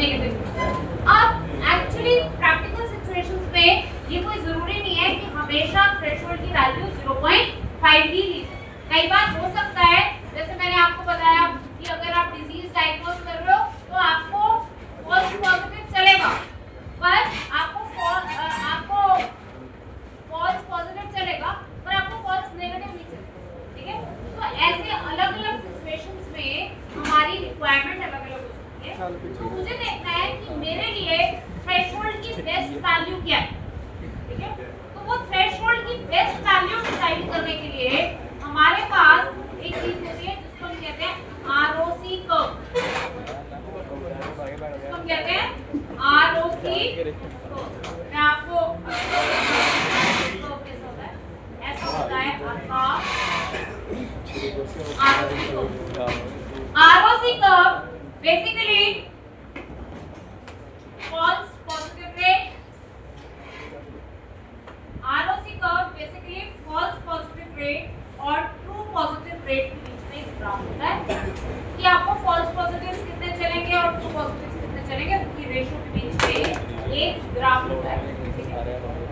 Negative. अब actually practical situations में ये कोई जरूरी नहीं है कि हमेशा थ्रेशोल्ड की वैल्यू 0.5 ही ली। कई बार हो सकता है, जैसे मैंने आपको बताया कि अगर आप डिजीज डायग्नोज कर रहे हो तो आपको फॉल्स पॉजिटिव चलेगा, पर आपको फॉल्स पॉजिटिव चलेगा पर आपको फॉल्स नेगेटिव नहीं चलेगा। ठीक है, तो ऐसे अलग अलग सिचुएशंस में हमारी रिक्वायरमेंट अलग अलग हो सकती है। तो मुझे देखना है कि मेरे लिए थ्रेशोल्ड की बेस्ट वैल्यू क्या है। ठीक है, तो वो थ्रेशोल्ड की बेस्ट वैल्यू डिसाइड करने के लिए हमारे पास एक चीज होती है जिसको हम कहते हैं आरओसी कर्व। इसको हम कहते हैं आरओसी कर्व। मैं आपको कर्व कैसा होता है, ऐसा होता है आपका ROC curve. ROC curve basically false positive rate, ROC curve basically false positive rate और ट्रू पॉजिटिव रेट के बीच में एक ग्राफ होता है कि आपको फॉल्स पॉजिटिव्स कितने चलेंगे और ट्रू पॉजिटिव्स कितने चलेंगे, उनकी रेशियो के बीच में एक ग्राफ होता है।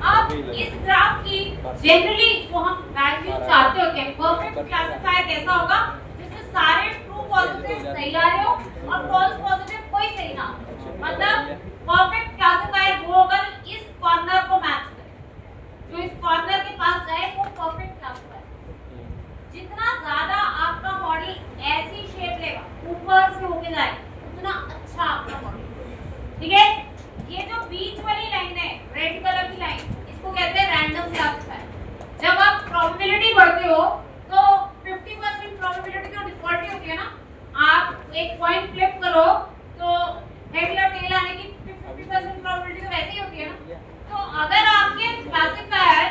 अब इस ग्राफ की जनरली जो हम वैल्यू चाहते हो, क्या परफेक्ट क्लासिफायर कैसा होगा जिसमें सारे ट्रू पॉजिटिव सही आ रहे हो और फॉल्स पॉजिटिव कोई सही ना हो। मतलब परफेक्ट क्लासिफायर वो होगा इस कॉर्नर को मैच करे, जो इस कॉर्नर के पास जाए वो परफेक्ट क्लासिफायर। जितना ज्यादा आपका मॉडल ऐसी शेप लेगा, ऊपर से होके जाए, उतना अच्छा आपका मॉडल। ठीक है, ये जो बीच वाली लाइन है रेड कलर की लाइन, इसको कहते हैं रैंडम क्लासिफायर। जब आप प्रोबेबिलिटी बढ़ते हो तो 50% प्रोबेबिलिटी तो डिफॉल्ट ही होती है ना, आप एक पॉइंट फ्लिप करो तो हेड या टेल आने की 50% प्रोबेबिलिटी तो वैसे ही होती है ना। तो अगर आपके क्लासिफायर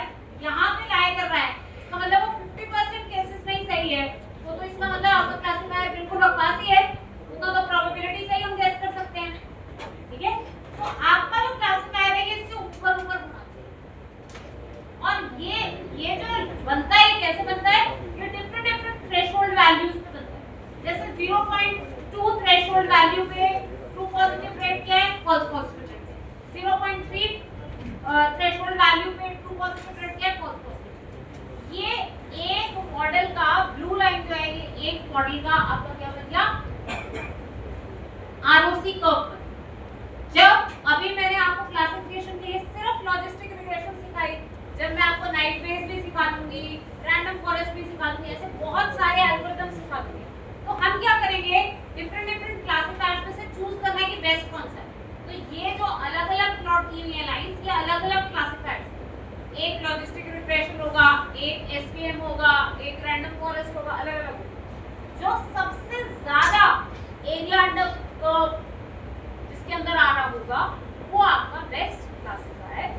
यहाँ पे लाई कर रहा है, इसका मतलब वो 50% केसेस में ही सही है, तो इसका मतलब आपका क्लासिफायर बिल्कुल बकवास ही है, उतना तो प्रोबेबिलिटी सही हम गेस कर सकते हैं। ठीक है, तो आपका जो क्लासिफायर है ये इससे ऊपर ऊपर होना चाहिए। और ये जो बनता है कैसे बनता है, ये डिफरेंट थ्रेशोल्ड वैल्यूज पे बनता है। जैसे 0.2 थ्रेशोल्ड वैल्यू पे ट्रू पॉजिटिव रेट क्या है, फॉल्स पॉजिटिव रेट है। 0.3 थ्रेशोल्ड वैल्यू पे ट्रू पॉजिटिव रेट क्या है, फॉल्स पॉजिटिव। ये एक मॉडल का ब्लू लाइन जो है, ये एक मॉडल का आपका क्या बन गया, आरओसी कर्व। जब अभी मैंने आपको क्लासिफिकेशन के लिए सिर्फ लॉजिस्टिक रिग्रेशन सिखाई, जब मैं आपको नाइट बेस भी सिखा दूंगी, रैंडम फॉरेस्ट भी सिखा दूंगी, ऐसे बहुत सारे एल्गोरिथम सिखा दूंगी, तो हम क्या करेंगे, डिफरेंट क्लासिफायर्स में से चूज करना है कि बेस्ट कौन सा है। तो ये जो अलग अलग प्लॉट की हुई है लाइंस, ये अलग अलग क्लासिफायर्स, एक लॉजिस्टिक रिग्रेशन होगा, एक एसवीएम होगा, एक रैंडम फॉरेस्ट होगा, अलग अलग। जो सबसे ज्यादा एरिया अंडर कर्व जिसके अंदर आ रहा होगा वो आपका बेस्ट क्लासिफायर।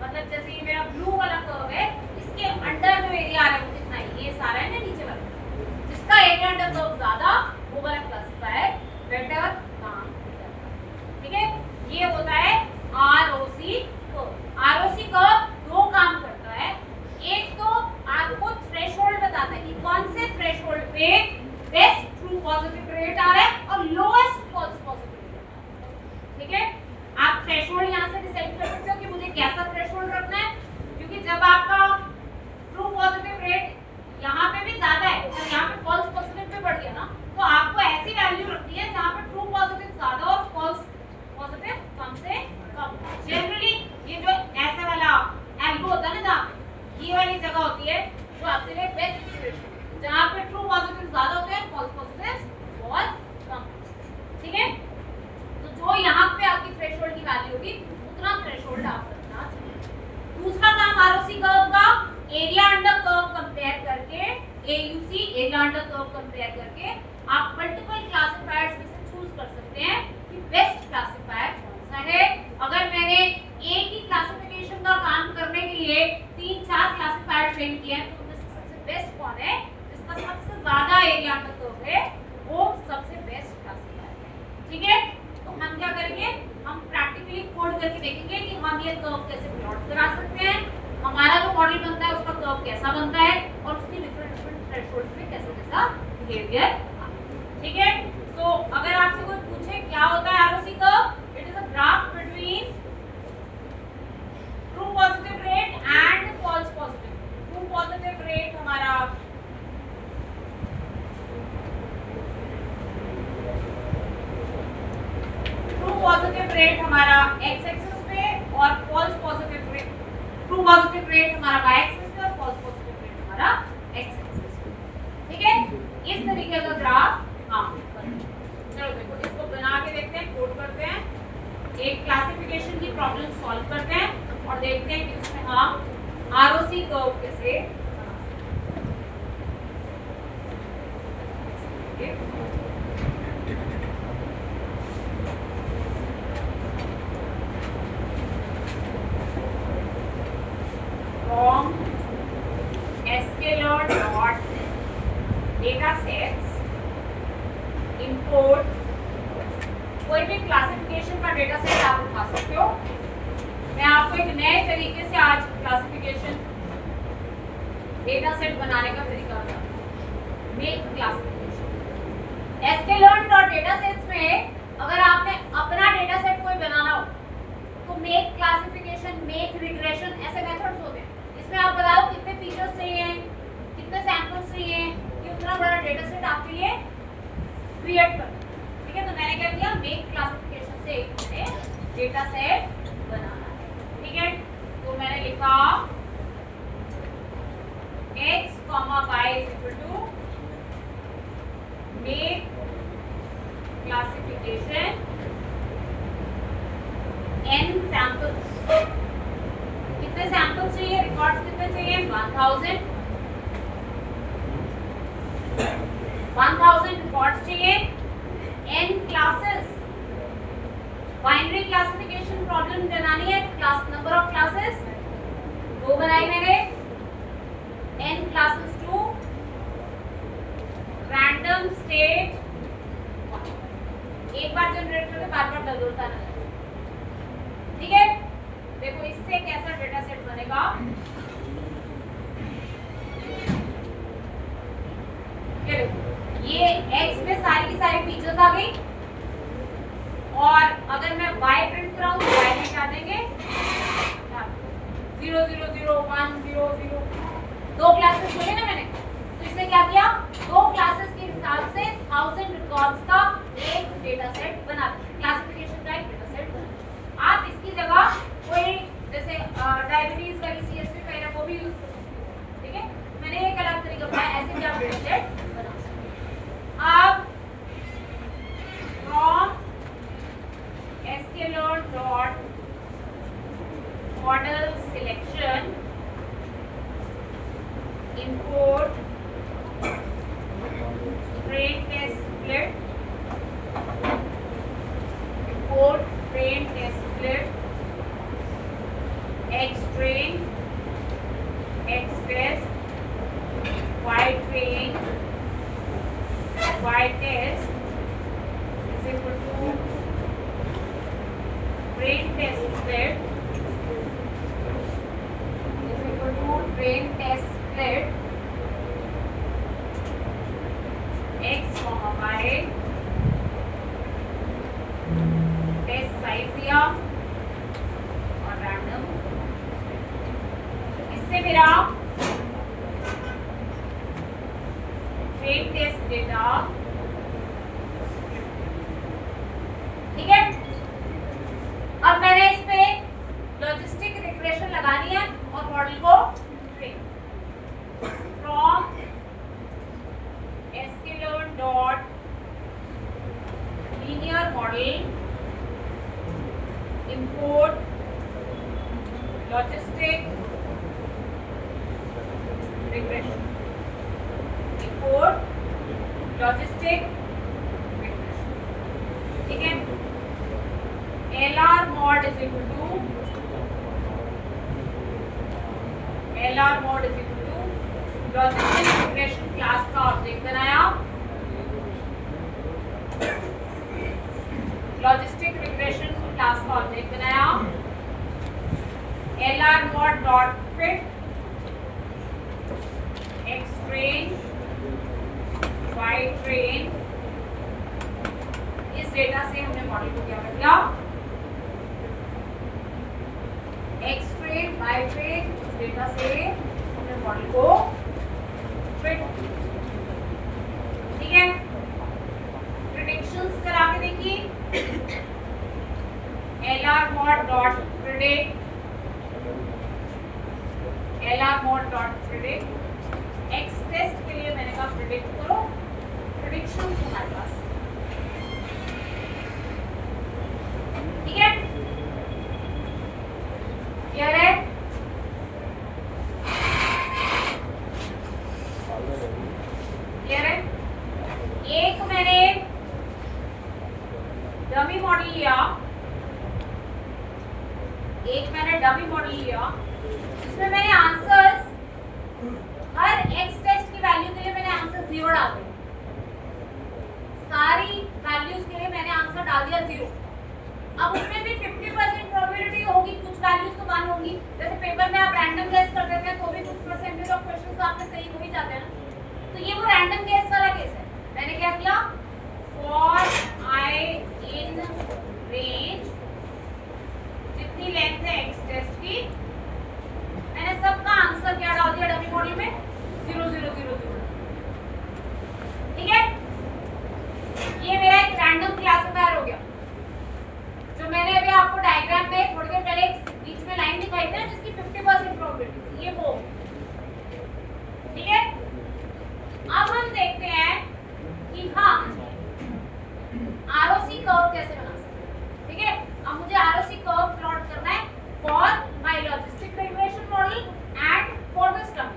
मतलब जैसे ये मेरा ब्लू वाला कर्व है, इसके अंडर जो एरिया आ रहा है वो कितना है, ये सारा है ना नीचे वाला, जिसका एरिया अंडर कर्व ज्यादा वो वाला क्लासिफायर बेटर काम करता है। ठीक है, ये होता है आरओसी कर्व। आरओसी कर्व दो काम करता है, एक तो आपको थ्रेशोल्ड बताता है कि कौन से थ्रेशोल्ड पे बेस्ट ट्रू पॉजिटिव रेट आ रहा है और लोएस्ट फॉल्स पॉजिटिव रेट आ रहा है। ठीक है, आप थ्रेशोल्ड यहां से डिसाइड कर सकते हो कि मुझे कैसा थ्रेशोल्ड रखना है, क्योंकि जब आपका ट्रू पॉजिटिव रेट यहां पे भी ज्यादा है, तो यहां पे फॉल्स पॉजिटिव पे बढ़ गया ना, तो आपको ऐसी वैल्यू रखनी है जहां पे ट्रू पॉजिटिव ज्यादा और फॉल्स पॉजिटिव कम से कम। जनरली ये जो ऐसा वाला एल्गो होता है ना, जहां पे ये वाली जगह होती है जो आपके लिए बेस्ट सिचुएशन, जहां पे ट्रू पॉजिटिव ज्यादा होते हैं, फॉल्स पॉजिटिव बहुत कम। ठीक है, तो जो यहां पे आपकी थ्रेशोल्ड की वैल्यू होगी उतना थ्रेशोल्ड आप रखना चाहिए। दूसरा काम आरओसी कर्व का, एरिया अंडर कर्व कंपेयर करके, AUC area under curve compare करके आप मल्टीपल क्लासिफायर्स में से चूज कर सकते हैं कि बेस्ट क्लासिफायर कौन सा है। अगर मैंने एक ही क्लासिफिकेशन का काम करने के लिए 3-4 क्लासिफायर ट्रेन किए हैं, तो उनमें से सबसे बेस्ट कौन है, जिसका सबसे ज्यादा एरिया अंडर कर्व है, वो सबसे बेस्ट क्लासिफायर है। ठीक है, तो हम क्या करेंगे, हम प्रैक्टिकली कोड करके देखेंगे कि हम ये कर्व कैसे प्लॉट करा सकते हैं, हमारा जो मॉडल बनता है उसका कर्व कैसा बनता है और उसकी डिफरेंट थ्रेशोल्ड्स में कैसा बिहेवियर। ठीक है, सो अगर आपसे कोई पूछे क्या होता है आरओसी कर्व, पॉजिटिव रेट हमारा एक्स एक्सिस पे और false positive rate, true positive rate हमारा वाई एक्सिस पे और फॉल्स पॉजिटिव रेट हमारा एक्स एक्सिस पे। ठीक है, इस तरीके का ग्राफ हम चलो देखो इसको बना के देखते हैं, कोड करते हैं, एक क्लासिफिकेशन की प्रॉब्लम सॉल्व करते हैं और देखते हैं कि उसमें हम आरओसी कर्व कैसे from scalar dot data sets import कोई भी क्लासिफिकेशन का डेटा सेट आप उठा सकते हो। मैं आपको एक नए तरीके से आज क्लासिफिकेशन डेटा सेट बनाने का तरीका बताऊंगा। मेक क्लासिफिकेशन एस्केलर्न और डेटा सेट्स में अगर आपने अपना डेटा सेट कोई बनाना हो तो मेक क्लासिफिकेशन, मेक रिग्रेशन ऐसे मेथड्स होते हैं। इसमें आप बताओ कितने फीचर्स चाहिए, कितने सैंपल्स चाहिए, कि उतना बड़ा डेटा सेट आपके लिए क्रिएट कर। ठीक है, तो मैंने क्या किया, मेक क्लासिफिकेशन से मैंने डेटा सेट बनाना है। ठीक है, तो मैंने लिखा x, y is equal to make classification n samples। कितने सैंपल्स चाहिए, रिकॉर्ड्स कितने चाहिए, 1000 रिकॉर्ड्स चाहिए, n classes. Binary classification problem बनानी है, क्लास नंबर ऑफ क्लासेस 2 बनाई मैंने, n classes two random state एक बार जनरेट करके बार बार बदलता ना। ठीक है, देखो इससे कैसा डेटा सेट बनेगा। ये x में सारी की सारी फीचर्स आ गई और अगर मैं y प्रिंट कराऊं तो y में क्या देंगे, 0 0 0 1 0 0। 2 क्लासेस बोले ना मैंने, तो इसने क्या किया, 2 क्लासेस के हिसाब से 1000 रिकॉर्ड्स का एक डेटा सेट बना दिया, क्लासिफिकेशन का एक डेटा सेट बना। आप इसकी जगह कोई जैसे डायबिटीज का CSV का है वो भी यूज कर सकते हैं। ठीक है, मैंने एक अलग तरीका बताया, ऐसे भी आप डेटा सेट बना सकते हैं। आप from scalar dot model selection import train test split, import train test split, x train, x test, y train, y test is equal to train test split is equal to train test split x, y, test size दिया और random। इससे मेरा train test data. ठीक है, अब मैंने इस पे लॉजिस्टिक रिग्रेशन लगानी है और मॉडल को train from sklearn dot linear model import logistic regression, import logistic regression. ठीक है, LR mod is equal to logistic regression class का ऑब्जेक्ट बनाया, लॉजिस्टिक रिग्रेशन क्लास का ऑब्जेक्ट बनाया, LR mod dot fit x train, y train। इस data से हमने model को क्या कर दिया, x train, y train, data से हमने मॉडल को फिट। ठीक है, प्रेडिक्शंस करा के देखिए dot predict LR mod dot predict X test के लिए मैंने कहा प्रिडिक्ट करो प्रिडिक्शन हमारे पास, ठीक है, क्लियर है? क्लियर है? एक मैंने डमी मॉडल लिया, जिसमें मैंने आंसर्स हर एक्स टेस्ट की वैल्यू के लिए मैंने आंसर 0 डाल दिया, सारी वैल्यूज के लिए मैंने आंसर डाल दिया 0। अब उसमें भी 50% प्रोबेबिलिटी होगी, कुछ वैल्यूज तो 1 होंगी, जैसे पेपर में आप रैंडम गेस कर देते हैं तो भी कुछ परसेंटेज ऑफ क्वेश्चंस आपके सही हो ही जाते हैं ना, तो ये वो रैंडम गेस वाला केस है। मैंने क्या किया, फॉर आई इन रेंज, जितनी लेंथ है एक्स टेस्ट की, मैंने सबका आंसर क्या डाल दिया डमी मॉडल में 0 0 0 0, ठीक है। ये मेरा एक रैंडम क्लासिफायर हो गया, जो मैंने अभी आपको डायग्राम में थोड़ी देर पहले बीच में लाइन दिखाई थी ना जिसकी 50% प्रोबेबिलिटी, ये वो, ठीक है। अब हम देखते हैं कि हाँ ROC कर्व कैसे बना सकते हैं, ठीक है। अब मुझे ROC कर्व प्लॉट करना है for my logistic regression model and for the stump,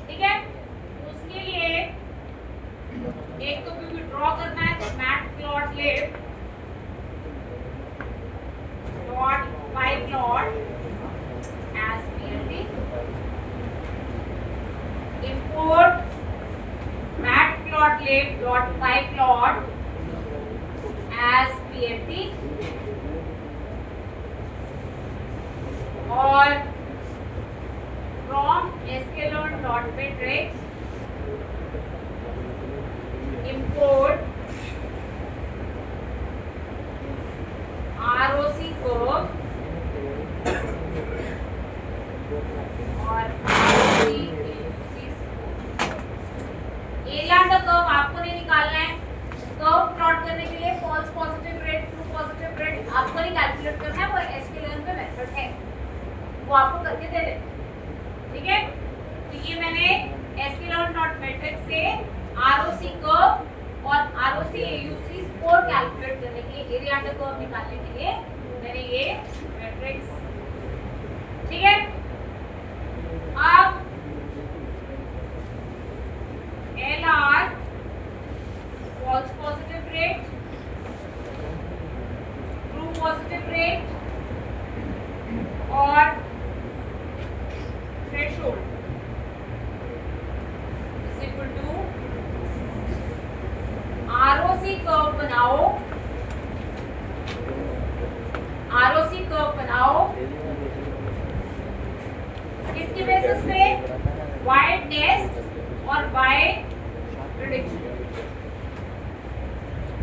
ठीक है। उसके लिए एक तो क्योंकि ड्रॉ करना है तो matplotlib dot pyplot as plt, import matplotlib dot pyplot as plt और from sklearn dot matrix import ROC curve और एरिया अंडर कर्व आपको नहीं निकालना है, कर्व प्लॉट करने के लिए false positive rate true positive rate आपको नहीं कैलकुलेट करना है, वो sklearn पे मेथड है, वो आपको करके दे दे, ठीक है। तो ये मैंने sklearn.matrix से ROC कर्व और ROC AUC स्कोर कैलकुलेट करने के लिए, एरिया अंडर कर्व निकालने के लिए मैंने ये मैट्रिक्स, ठीक है। अब LR false positive rate, true positive rate और threshold is equal to ROC curve बनाओ, ROC कर्व बनाओ किसकी बेसिस पे, y टेस्ट और y प्रेडिक्शन।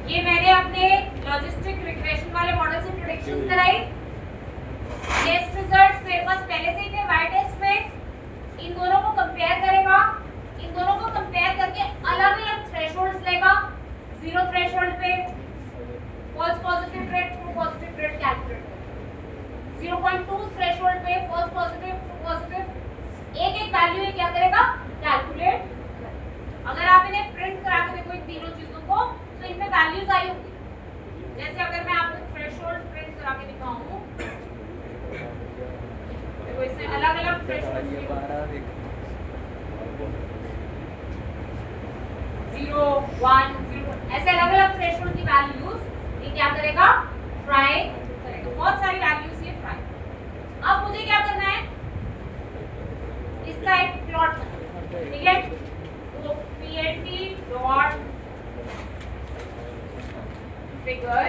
ये मैंने अपने लॉजिस्टिक रिग्रेशन वाले मॉडल से प्रेडिक्शंस कराई, टेस्ट रिजल्ट्स मेरे पास पहले से ही थे y टेस्ट में, इन दोनों को कंपेयर करेगा, इन दोनों को कंपेयर करके अलग-अलग थ्रेशोल्ड्स लेगा, 0 थ्रेशोल्ड पे false positive rate true positive rate calculate करेगा, 0.2 थ्रेशोल्ड पे फॉल्स पॉजिटिव ट्रू पॉजिटिव एक वैल्यू ये क्या करेगा, कैलकुलेट। अगर आप इन्हें प्रिंट करा के देखो इन तीनों चीजों को तो इनमें वैल्यूज आई होंगी, जैसे अगर मैं आपको थ्रेशोल्ड प्रिंट करा के दिखाऊं, देखो इसमें अलग-अलग थ्रेशोल्ड 0 1 0 ऐसे अलग-अलग थ्रेशोल्ड की वैल्यूज ये क्या करेगा, ट्राई करेगा, बहुत सारी वैल्यूज ये ट्राई। अब मुझे क्या करना है, इसका एक प्लॉट करना है, ठीक है। तो plt डॉट फिगर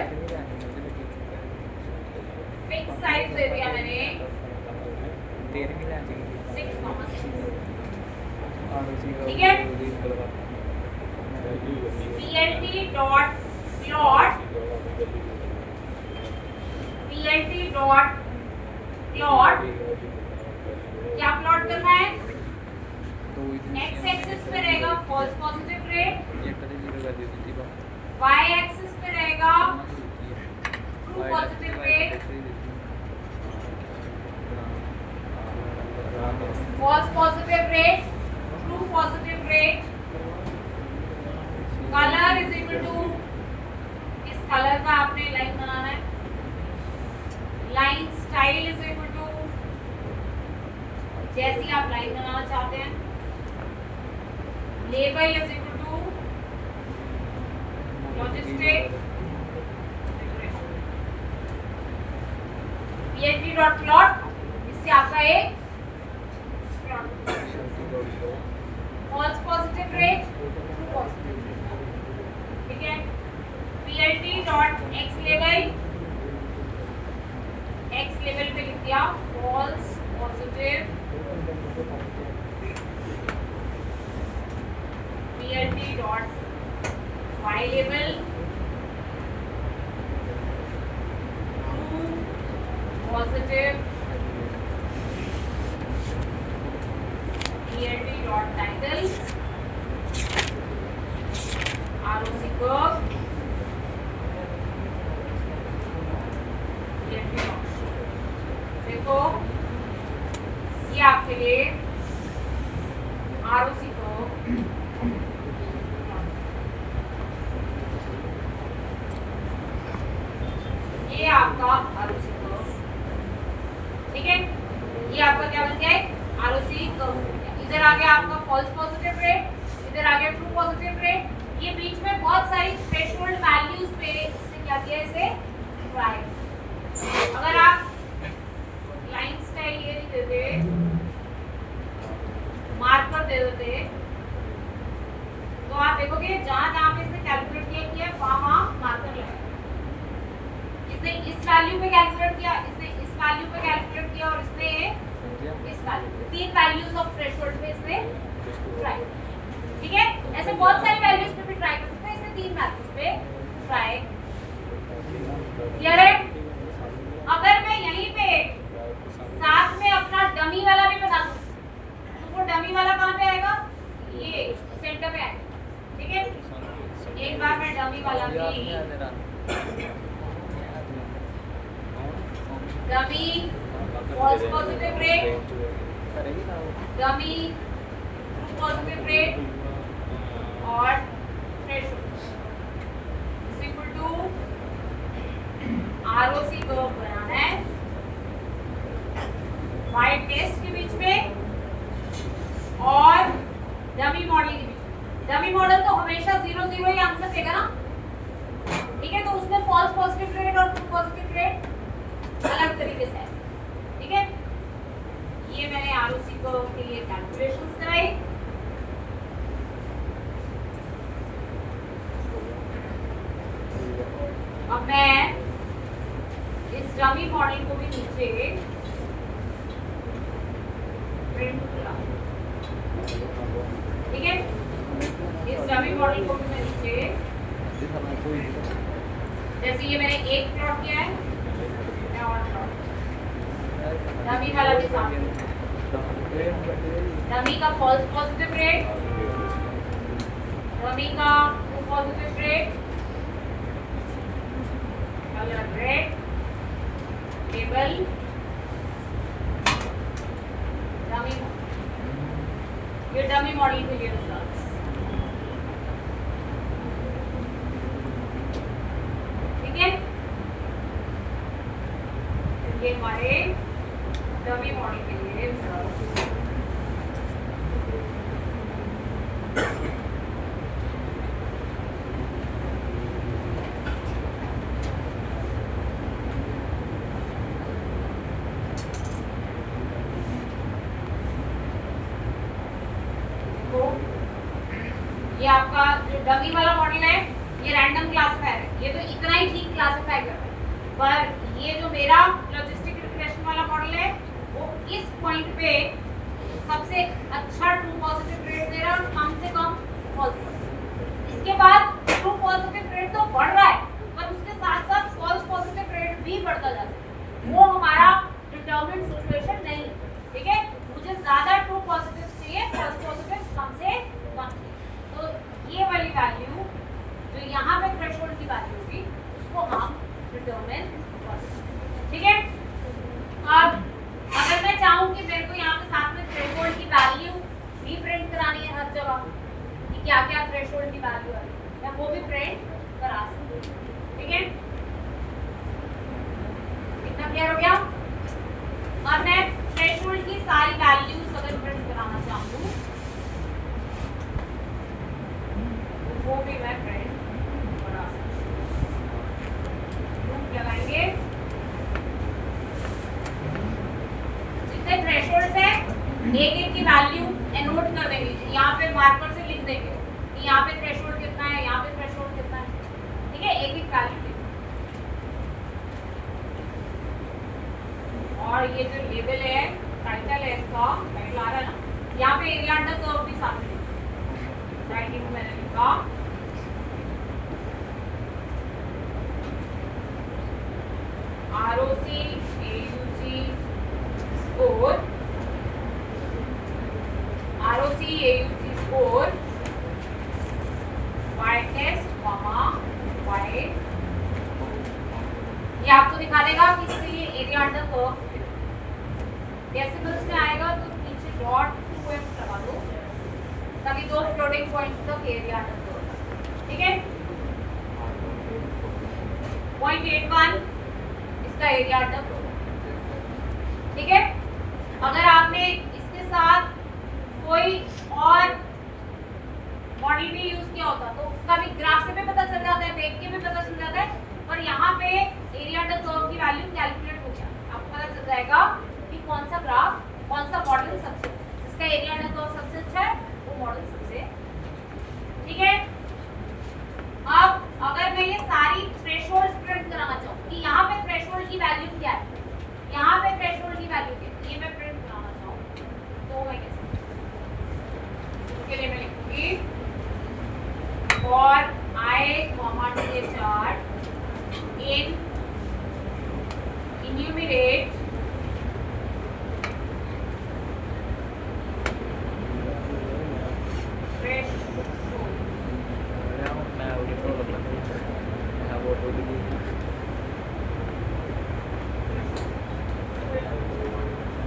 फिक्स साइज दे दिया मैंने 6, ठीक है। plt डॉट प्लॉट क्या प्लॉट करना है, x एक्सिस पे रहेगा false positive rate, y axis पे रहेगा ट्रू पॉजिटिव रेट लेवल is equal to logistic PHD dot plot, इससे आपका एक false positive rate, true positive rate, ठीक है। PLT डॉट एक्स लेवल पे लिख दिया false positive, PLT dot y लेवल true positive, PLT dot title ROC curve, देखो ये आपके लिए ROC कर्व, ये आपका ROC कर्व, ठीक है। ये आपका क्या बन गया है ROC कर्व। इधर आ गया आपका फॉल्स पॉजिटिव रेट, इधर आ गया ट्रू पॉजिटिव रेट। ये बीच में बहुत सारी थ्रेशोल्ड वैल्यूज पे इससे क्या किया, इसे ट्राई। अगर आप लाइन स्टाइल ये नहीं देते, मार्कर दे देते, तो आप देखोगे जहां जहां पे इसने कैलकुलेट किया वहां मार्कर लगाया। इसने इस वैल्यू पे कैलकुलेट किया, इसने इस वैल्यू पे कैलकुलेट किया और इसने इस वैल्यू पे, 3 वैल्यूज ऑफ थ्रेशोल्ड पे इसने ट्राई, ठीक है। ऐसे बहुत सारी वैल्यूज पे भी ट्राई कर सकते हैं, इसने 3 वैल्यूज पे ट्राई किया है। अगर मैं यहीं पे साथ में अपना डमी वाला भी बना दूं, तो वो डमी वाला कहां पे आएगा, ये सेंटर पे आएगा, ठीक है। एक बार मैं डमी वाला भी, dummy false positive rate, dummy true positive rate और threshold is equal to ROC curve बनाना है वाई टेस्ट के बीच में और डमी मॉडल के बीच। डमी मॉडल तो हमेशा 0 0 ही आंसर देगा ना, ठीक है। तो उसमें फॉल्स पॉजिटिव रेट और ट्रू पॉजिटिव रेट अलग तरीके से है, ठीक है। ये मैंने ROC कर्व के लिए कैलकुलेशंस कराई। अब मैं इस डमी मॉडल को भी नीचे प्रिंट करा, ठीक है। इस डमी मॉडल को भी मैं नीचे, जैसे ये मैंने एक प्लॉट किया है, मैं और प्लॉट डमी वाला भी सामने, डमी का फॉल्स पॉजिटिव रेट, डमी का true positive rate, colour red, table, dummy, ये डमी मॉडल के लिए रिजल्ट्स, ठीक है। ये हमारे डमी मॉडल के लिए रिजल्ट्स। ये आपका जो डमी वाला मॉडल है ये रैंडम क्लासिफायर है, ये तो इतना ही ठीक क्लासिफाई कर रहा है। पर ये जो मेरा लॉजिस्टिक रिग्रेशन वाला मॉडल है वो इस पॉइंट पे सबसे अच्छा ट्रू पॉजिटिव रेट दे रहा है और कम से कम फॉल्स पॉजिटिव। इसके बाद ट्रू पॉजिटिव रेट तो बढ़ रहा है पर उसके साथ साथ फॉल्स पॉजिटिव रेट भी बढ़ता जा रहा है। वो हमारा डिटरमिन्ड सिचुएशन नहीं, ठीक है। मुझे ज्यादा ट्रू पॉजिटिव चाहिए, फॉल्स पॉजिटिव कम से कम। तो ये वाली वैल्यू जो यहाँ पे थ्रेशोल्ड की वैल्यू होगी उसको हम डिटरमिन कर सकते, ठीक है। अब अगर मैं चाहूँ कि मेरे को यहाँ पे साथ में थ्रेशोल्ड की वैल्यू भी प्रिंट करानी है हर जगह कि क्या क्या थ्रेशोल्ड की वैल्यू है, मैं वो भी प्रिंट करा सकती हूँ, ठीक है। इतना क्लियर हो गया। और मैं थ्रेशोल्ड की सारी वैल्यूज अगर प्रिंट कराना चाहूँ एक एक की वैल्यू नोट कर देंगे, यहाँ पे मार्कर से लिख देंगे कि यहाँ पे थ्रेशोल्ड कितना है, यहाँ पे थ्रेशोल्ड कितना है, ठीक है, एक एक वैल्यू। और ये जो लेवल है, टाइटल है इसका, टाइटल आ रहा है ना, यहाँ पे एरिया अंडर कर्व भी साथ में राइटिंग में मैंने लिखा ROC AUC score, ROC AUC score y test y, ये आपको दिखा देगा कि इसके लिए एरिया अंडर कर्व डेसिमल्स में आएगा तो नीचे डॉट 2m लगा दो ताकि दो फ्लोटिंग पॉइंट्स तक एरिया अंडर कर्व, ठीक है। 0.81 इसका एरिया अंडर कर्व, ठीक है। अगर आपने इसके साथ कोई और मॉडल भी यूज किया होता तो उसका भी ग्राफ से भी पता चल जाता है, देख के भी पता चल जाता है, पर यहाँ पे एरिया अंडर कर्व की वैल्यू कैलकुलेट हो गया, आपको पता चल जाएगा कि कौन सा ग्राफ, कौन सा मॉडल सबसे, जिसका एरिया अंडर कर्व सबसे अच्छा है वो मॉडल सबसे, ठीक है। अब अगर मैं ये सारी थ्रेशोल्ड्स प्रिंट कराना चाहूँ कि यहाँ पे थ्रेशोल्ड की वैल्यू क्या है, यहाँ पे थ्रेशोल्ड की वैल्यू क्या है, ये मैं प्रिंट कराना चाहूँ तो मैं कैसे, इसके लिए मैं लिखूंगी for I, T chart in enumerate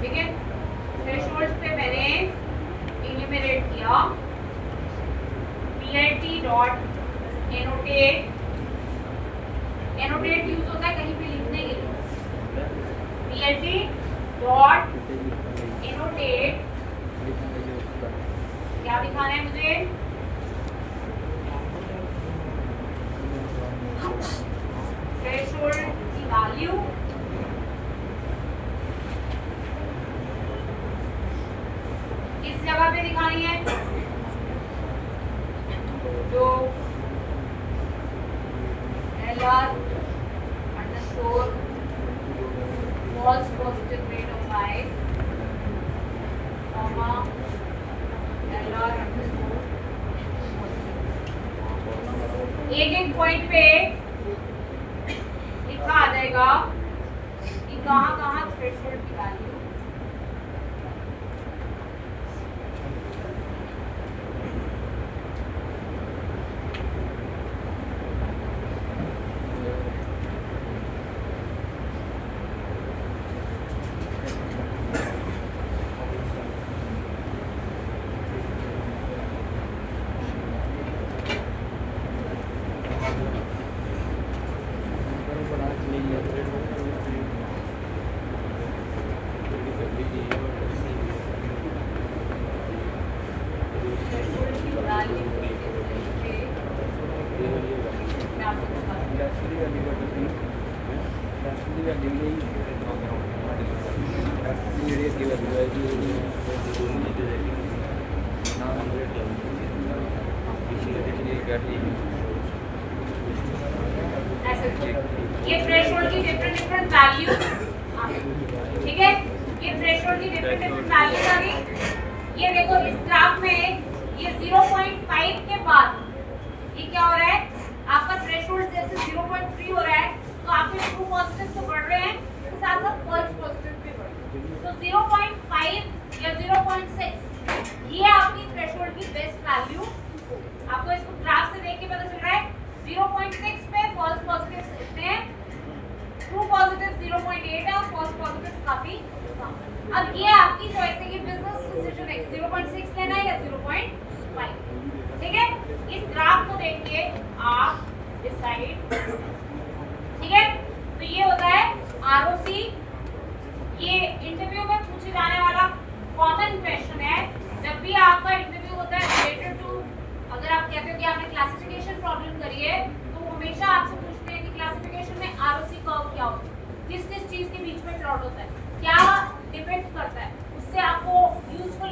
ठीक है, थ्रेशोल्ड्स पे मैंने इन्यूमरेट किया PLT dot annotate, annotate use होता है कहीं पे लिखने के लिए, PLT डॉट एनोटेट, क्या दिखाना है मुझे, थ्रेशोल्ड की वैल्यू किस जगह पे दिखानी है, जो LR underscore false positive rate of y, comma LR underscore एक एक पॉइंट पे लिखा आ जाएगा कि कहाँ कहाँ थ्रेशोल्ड की वैल्यू, ये थ्रेशोल्ड की डिफरेंट डिफरेंट वैल्यूज, ठीक है, ये थ्रेशोल्ड की डिफरेंट डिफरेंट वैल्यूज आ गई। ये देखो इस ग्राफ में ये 0.5 के बाद ये क्या हो रहा है, आपका थ्रेशोल्ड जैसे 0.3 हो रहा है तो आपके ट्रू पॉजिटिव तो बढ़ रहे हैं, उसके साथ साथ फॉल्स पॉजिटिव भी बढ़ रहे हैं। तो 0.5 या 0.6 ये आपकी थ्रेशोल्ड की बेस्ट वैल्यू, आपको इसको ग्राफ से देख के पता चल रहा है। 0.6 पे फॉल्स पॉजिटिव्स इतने हैं, ट्रू पॉजिटिव 0.8 है और फॉल्स पॉजिटिव्स काफी कम। अब ये आपकी चॉइस है कि बिजनेस डिसीजन है 0.6 लेना है या 0.5, ठीक है। इस ग्राफ को देख के आप डिसाइड, ठीक है। तो ये होता है ROC, ये इंटरव्यू में पूछे जाने वाला कॉमन क्वेश्चन है। जब भी आपका इंटरव्यू होता है रिलेटेड टू, अगर आप कहते हो कि आपने क्लासिफिकेशन प्रॉब्लम करी है तो हमेशा आपसे पूछते हैं कि क्लासिफिकेशन में ROC कर्व क्या होता है, किस किस चीज के बीच में प्लॉट होता है, क्या डिपेंड करता है, उससे आपको यूजफुल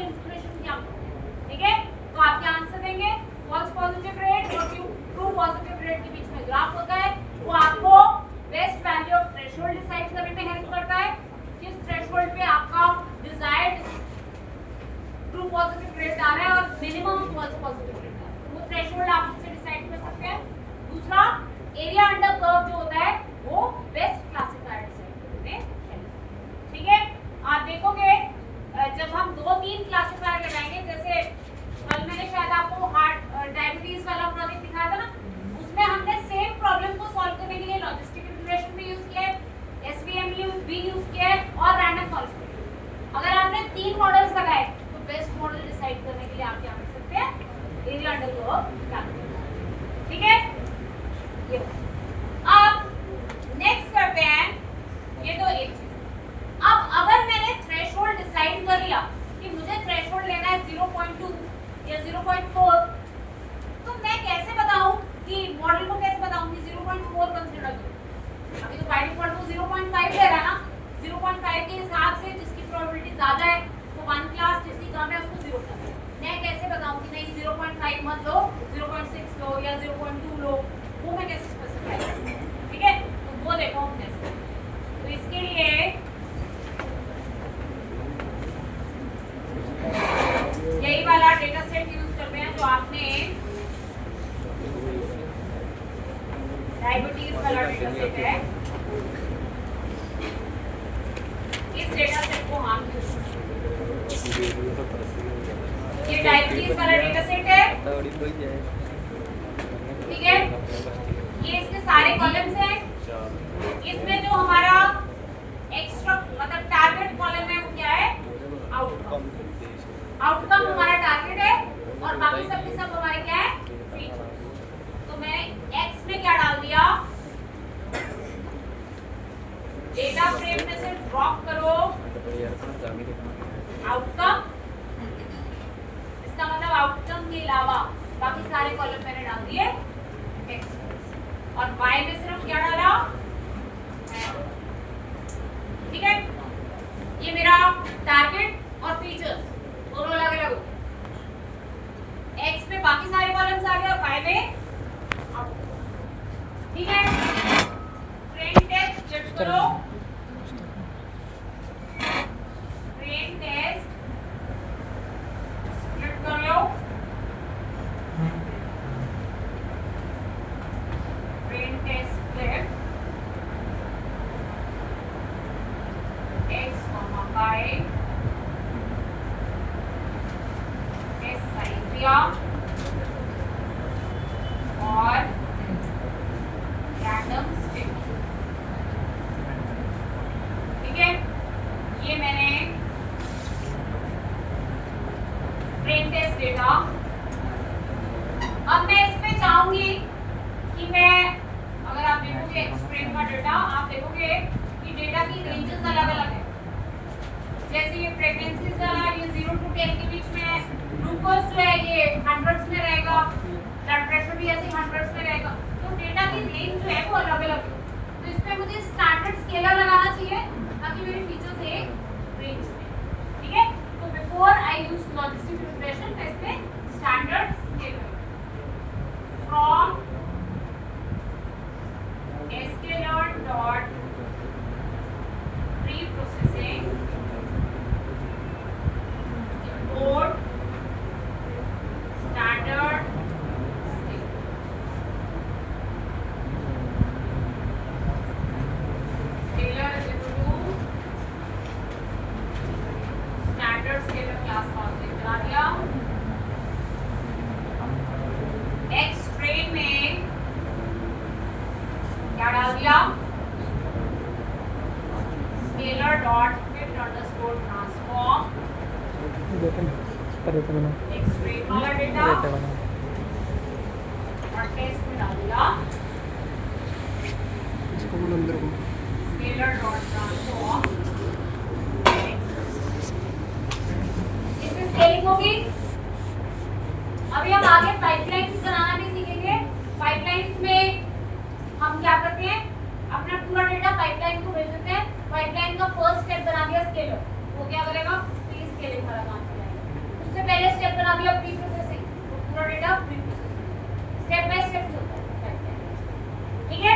0.5 मत लो, 0.6 लो या 0.2 लो, वो मैं कैसे स्पेसिफाई करूँ? ठीक है, तो वो देखो हम कैसे। तो इसके लिए यही वाला डेटा सेट यूज करते हैं जो आपने डायबिटीज वाला डेटा सेट है, इस डेटा सेट को हम ये डायबिटीज वाला डेटा सेट है, ठीक है, ये इसके सारे कॉलम्स हैं। इसमें जो हमारा एक्स्ट्रा मतलब टारगेट कॉलम है वो क्या है? आउटकम। आउटकम हमारा टारगेट है और बाकी सब के सब हमारे क्या है? फीचर्स। तो मैंने एक्स में क्या डाल दिया? डेटा फ्रेम में से ड्रॉप करो आउटकम, इसका मतलब आउटकम के अलावा बाकी सारे कॉलम मैंने डाल दिए एक्स, और वाई में सिर्फ क्या डाला? ठीक है, ये मेरा टारगेट और फीचर्स दोनों अलग अलग हो। एक्स में बाकी सारे कॉलम्स आ गए और वाई में आउटकम। ठीक है, ट्रेन टेस्ट चेक करो, ट्रेन टेस्ट स्प्लिट कर लो, train test split x, y एस साइज दिया और रैंडम स्टिक। ठीक है, ये मैंने ट्रेन टेस्ट डेटा। अब मैं इसमें चाहूंगी कि मैं, अगर आप देखोगे एक्सट्रेन का डेटा, आप देखोगे कि डेटा की रेंजेस अलग अलग है। जैसे ये प्रेगनेंसीज वाला, ये 0 to 10 के बीच में है, ग्लूकोज जो है ये हंड्रेड्स में रहेगा, ब्लड प्रेशर भी ऐसे हंड्रेड्स में रहेगा। तो डेटा की रेंज जो है वो अलग अलग है। तो इस पे मुझे स्टैंडर्ड स्केलर लगाना चाहिए ताकि मेरे फीचर्स एक रेंज में। ठीक है, तो before I use logistic regression मैं इसमें standard scaler from scaler dot pre processing import standard scalar is equal to standard scalar class का ऑब्जेक्ट बना दिया। x train में क्या डाल दिया? scalar dot fit underscore transform extreme वाला डेटा और टेस्ट में डाल दिया इसको बोल अंदर को स्केलर डॉट ट्रांसफॉर्म। इससे स्केलिंग होगी। अभी हम आगे पाइपलाइंस बनाना भी सीखेंगे। पाइपलाइंस में हम क्या करते हैं, अपना पूरा डेटा पाइपलाइन को भेज देते हैं। पाइपलाइन का फर्स्ट स्टेप बना दिया स्केलर, वो क्या करेगा? प्री स्केलिंग वाला काम। उससे पहले स्टेप बना दिया प्री प्रोसेसिंग, तो पूरा data pre processing step by step चलता है। ठीक है,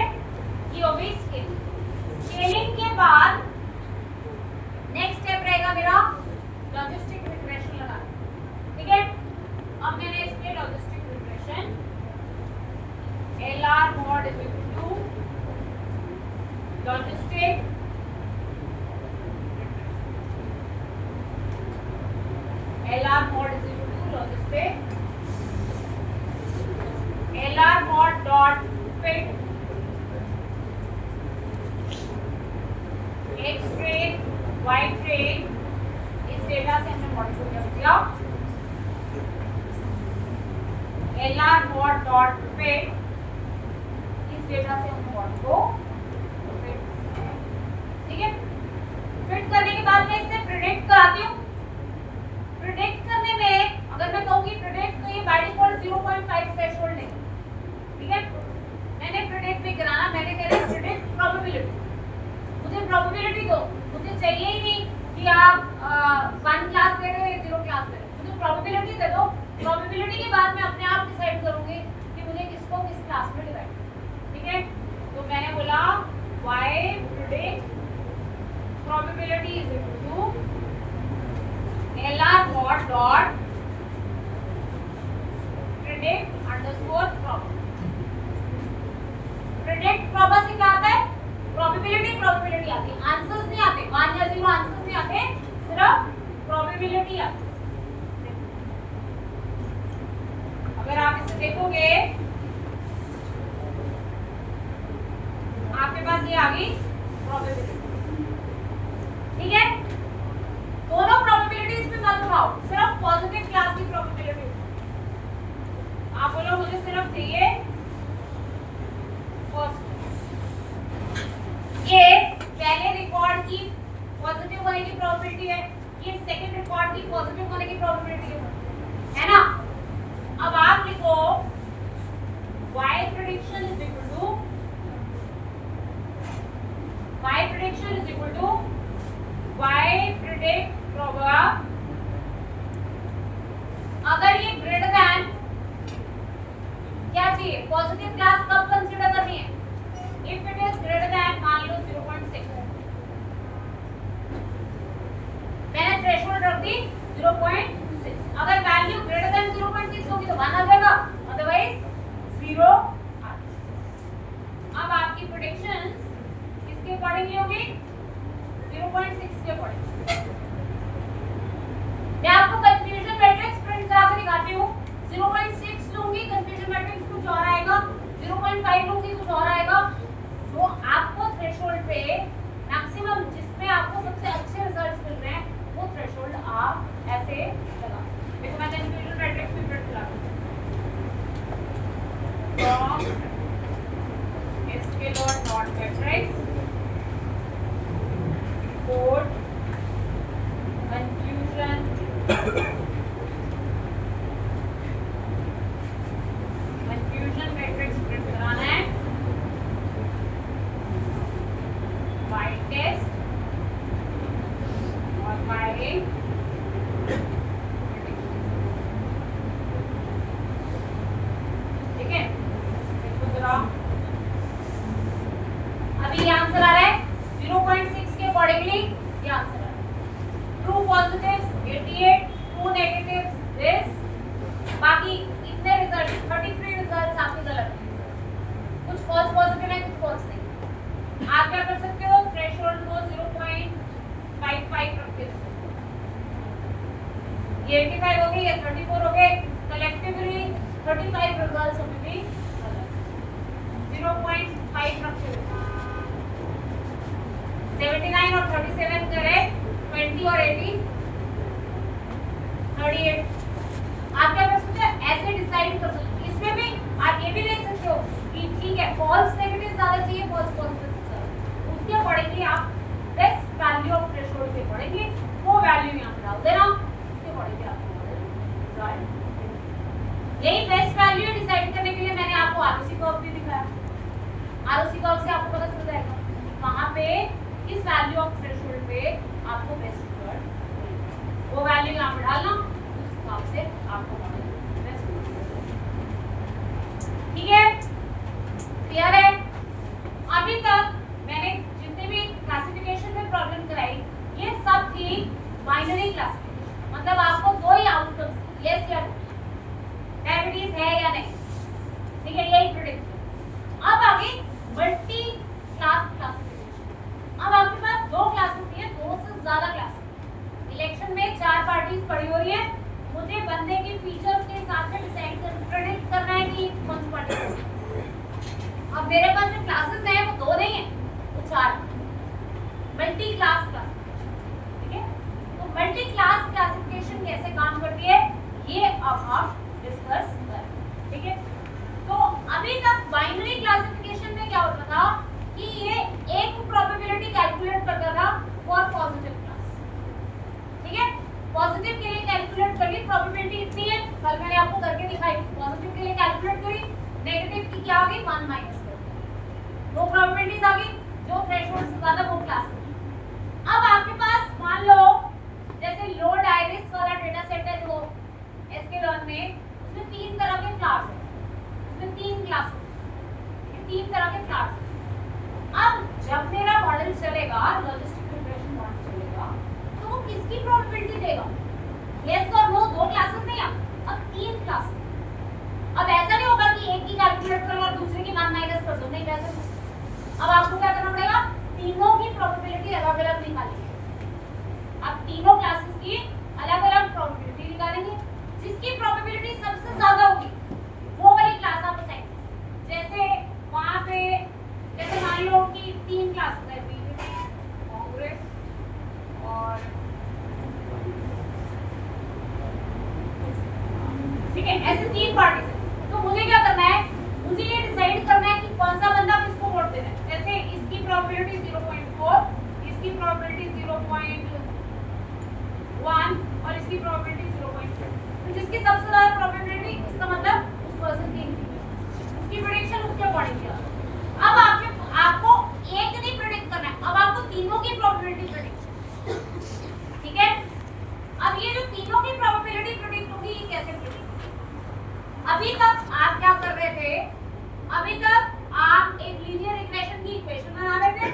ये हो गई स्केलिंग। स्केलिंग के बाद नेक्स्ट स्टेप रहेगा मेरा लॉजिस्टिक रिग्रेशन लगाना। ठीक है, अब मैंने इसमें logistic regression LR mod is equal to logistic LR mod is equal to logistic LR mod dot fit X train Y train, इस डेटा से हमने मॉडल को क्या किया? LR mod dot fit, इस डेटा से हमने मॉडल को फिट। ठीक है, फिट करने के बाद मैं इससे प्रेडिक्ट कराती हूँ। प्रेडिक्ट करने में अगर मैं कहूँगी प्रेडिक्ट, तो ये बाय डिफॉल्ट 0.5 थ्रेशोल्ड है। ठीक है, मैंने प्रेडिक्ट भी कराना, मैंने कह रहा प्रेडिक्ट प्रोबेबिलिटी। मुझे प्रोबेबिलिटी दो, मुझे चाहिए ही नहीं कि आप 1 क्लास दे रहे हो या 0 क्लास दे रहे हो, मुझे प्रोबेबिलिटी दे दो प्रोबेबिलिटी के बाद मैं अपने आप डिसाइड करूंगी कि मुझे किसको किस क्लास में डिवाइड करना, ठीक है। तो मैंने बोला y predict probability is equal to LR dot predict underscore proba। predict proba से क्या आता है? प्रोबेबिलिटी आती है, आंसर्स नहीं आते, 1 या 0 आंसर्स नहीं आते, सिर्फ प्रोबेबिलिटी आती है। अगर आप इसे देखोगे आपके पास ये आ गई प्रोबेबिलिटी, ठीक है। दोनों प्रोबेबिलिटीज पे मत उठाओ, सिर्फ पॉजिटिव क्लास की प्रोबेबिलिटी। आप बोलो मुझे सिर्फ चाहिए ये पहले रिकॉर्ड की पॉजिटिव होने की प्रोबेबिलिटी है, ये सेकंड रिकॉर्ड की पॉजिटिव होने की प्रोबेबिलिटी है ना। अब आप लिखो y prediction is equal to y predict proba। अगर ये ग्रेटर देन क्या चाहिए, पॉजिटिव क्लास कब कंसीडर करनी है? If it is greater than मान लो 0.6, मैंने थ्रेशोल्ड रख दी 0.6। अगर वैल्यू ग्रेटर देन 0.6 होगी तो 1 आ जाएगा, अदरवाइज 0 आ जाएगा। अब आपकी प्रेडिक्शंस किसके अकॉर्डिंगली होगी? 0.6 के अकॉर्डिंग। मैं आपको कंफ्यूजन मैट्रिक्स प्रिंट करा के दिखाती हूँ। 0.6 लूंगी, कंफ्यूजन मैट्रिक्स कुछ और आएगा, 0.5 लूंगी कुछ और आएगा। तो आपको थ्रेशोल्ड पे मैक्सिमम जिसमें आपको सबसे अच्छे रिजल्ट्स मिल रहे हैं वो थ्रेशोल्ड आप ऐसे लगा। देखो मैं कंफ्यूजन मैट्रिक्स भी प्रिंट करा दूं। Scalar not matrix code confusion matrix print कराना है, बाय टेस्ट और बाय ठीक है। देखो जरा अभी ये आंसर आ रहा है 0.6 के अकॉर्डिंगली ये आंसर आ रहा है। True positives 88, true negatives this, बाकी इतने रिजल्ट 33 रिजल्ट्स आपके गलत हैं, कुछ फॉल्स पॉजिटिव है कुछ फॉल्स नहीं। आप क्या कर सकते हो, थ्रेशोल्ड को 0.55 रख के ये 85 हो गए, ये 34 हो गए, कलेक्टिवली 35 रिजल्ट्स अभी भी गलत। 0.5 रख के 79 और 37 करेक्ट, 20 और 80 38। आप क्या कर सकते हो, ऐसे डिसाइड कर सकते हो। इसमें भी आप ये भी देख सकते हो कि ठीक है फॉल्स नेगेटिव ज्यादा चाहिए, फॉल्स पॉजिटिव ज्यादा, उसके अकॉर्डिंगली आप बेस्ट वैल्यू ऑफ थ्रेशोल्ड के अकॉर्डिंगली वो वैल्यू यहां पे डाल देना, उसके अकॉर्डिंगली आपको मॉडल यही बेस्ट वैल्यू डिसाइड करने के लिए मैंने आपको आरओसी कर्व भी दिखाया। आरओसी कर्व से आपको पता चल जाएगा कहां पे किस वैल्यू ऑफ थ्रेशोल्ड पे आपको बेस्ट रिजल्ट, वो वैल्यू यहां पे डालना, उस हिसाब से आपको मॉडल बेस्ट ठीक है। क्लियर है? अभी तक मैंने जितने भी क्लासिफिकेशन में प्रॉब्लम कराई ये सब थी बाइनरी क्लासिफिकेशन, मतलब आपको दो ही आउटकम्स यस या नो, डायबिटीज है या नहीं, ठीक है, यही प्रेडिक्ट। अब आगे मल्टी क्लास क्लासिफिकेशन। अब आपके पास दो क्लास होती है, दो से ज्यादा क्लास। इलेक्शन में 4 पार्टीज पड़ी हो रही है, मुझे बंदे के फीचर्स के हिसाब से डिसाइड कर प्रेडिक्ट करना है कि कौन सी पार्टी है। अब मेरे पास जो क्लासेस हैं वो 2 नहीं है, वो 4 मल्टी क्लास क्लासिफिकेशन, ठीक है। तो मल्टी क्लास क्लासिफिकेशन कैसे काम करती है ये अब हम डिस्कस करें, ठीक है। तो अभी तक बाइनरी क्लासिफिकेशन में क्या होता था कि ये एक प्रोबेबिलिटी कैलकुलेट करता था फॉर पॉजिटिव क्लास, ठीक है। पॉजिटिव के लिए कैलकुलेट करी, प्रोबेबिलिटी इतनी है, कल मैंने आपको करके दिखाई। पॉजिटिव के लिए कैलकुलेट करी, नेगेटिव की क्या आ गई 1 माइनस कर, दो प्रोबेबिलिटीज आ गई, जो थ्रेशोल्ड से ज्यादा वो क्लास में। अब आपके पास मान लो जैसे लोड आइरिस वाला डेटा सेट है जो एसके लर्न में चलेगा, लॉजिस्टिक रिग्रेशन मॉडल चलेगा, तो वो किसकी प्रोबेबिलिटी देगा? यस और नो, दो क्लासेस नहीं, अब तीन क्लासेस। अब ऐसा नहीं होगा कि एक की कैलकुलेट करो और दूसरे की माइनस कर दो, नहीं वैसा नहीं। अब आपको क्या करना पड़ेगा? तीनों की प्रोबेबिलिटी अलग-अलग निकालेंगे। अब तीनों क्लासेस की अलग-अलग प्रोबेबिलिटी निकालेंगे, जिसकी प्रोबेबिलिटी सबसे ज्यादा होगी वो वाली क्लास आप असाइन। जैसे वहां पे जैसे मान लो कि तीन क्लासेस है, बीजेपी, कांग्रेस और ठीक है, ऐसे तीन पार्टीज है। तो मुझे क्या करना है? मुझे ये डिसाइड करना है कि कौन सा बंदा किसको वोट देना है। जैसे इसकी प्रोबेबिलिटी 0.4, इसकी प्रोबेबिलिटी 0.1 और इसकी प्रोबेबिलिटी 0.2। तो जिसकी सबसे ज्यादा प्रोबेबिलिटी, इसका मतलब उस पर्सन की उसकी प्रेडिक्शन उसके अकॉर्डिंग किया। अब आपको एक नहीं प्रेडिक्ट करना है, अब आपको तीनों की प्रोबेबिलिटी प्रेडिक्ट, ठीक है? अब ये जो तीनों की प्रोबेबिलिटी प्रेडिक्ट होगी, ये कैसे प्रेडिक्ट? अभी तक आप क्या कर रहे थे? अभी तक आप एक लीनियर रिग्रेशन की इक्वेशन बना रहे थे,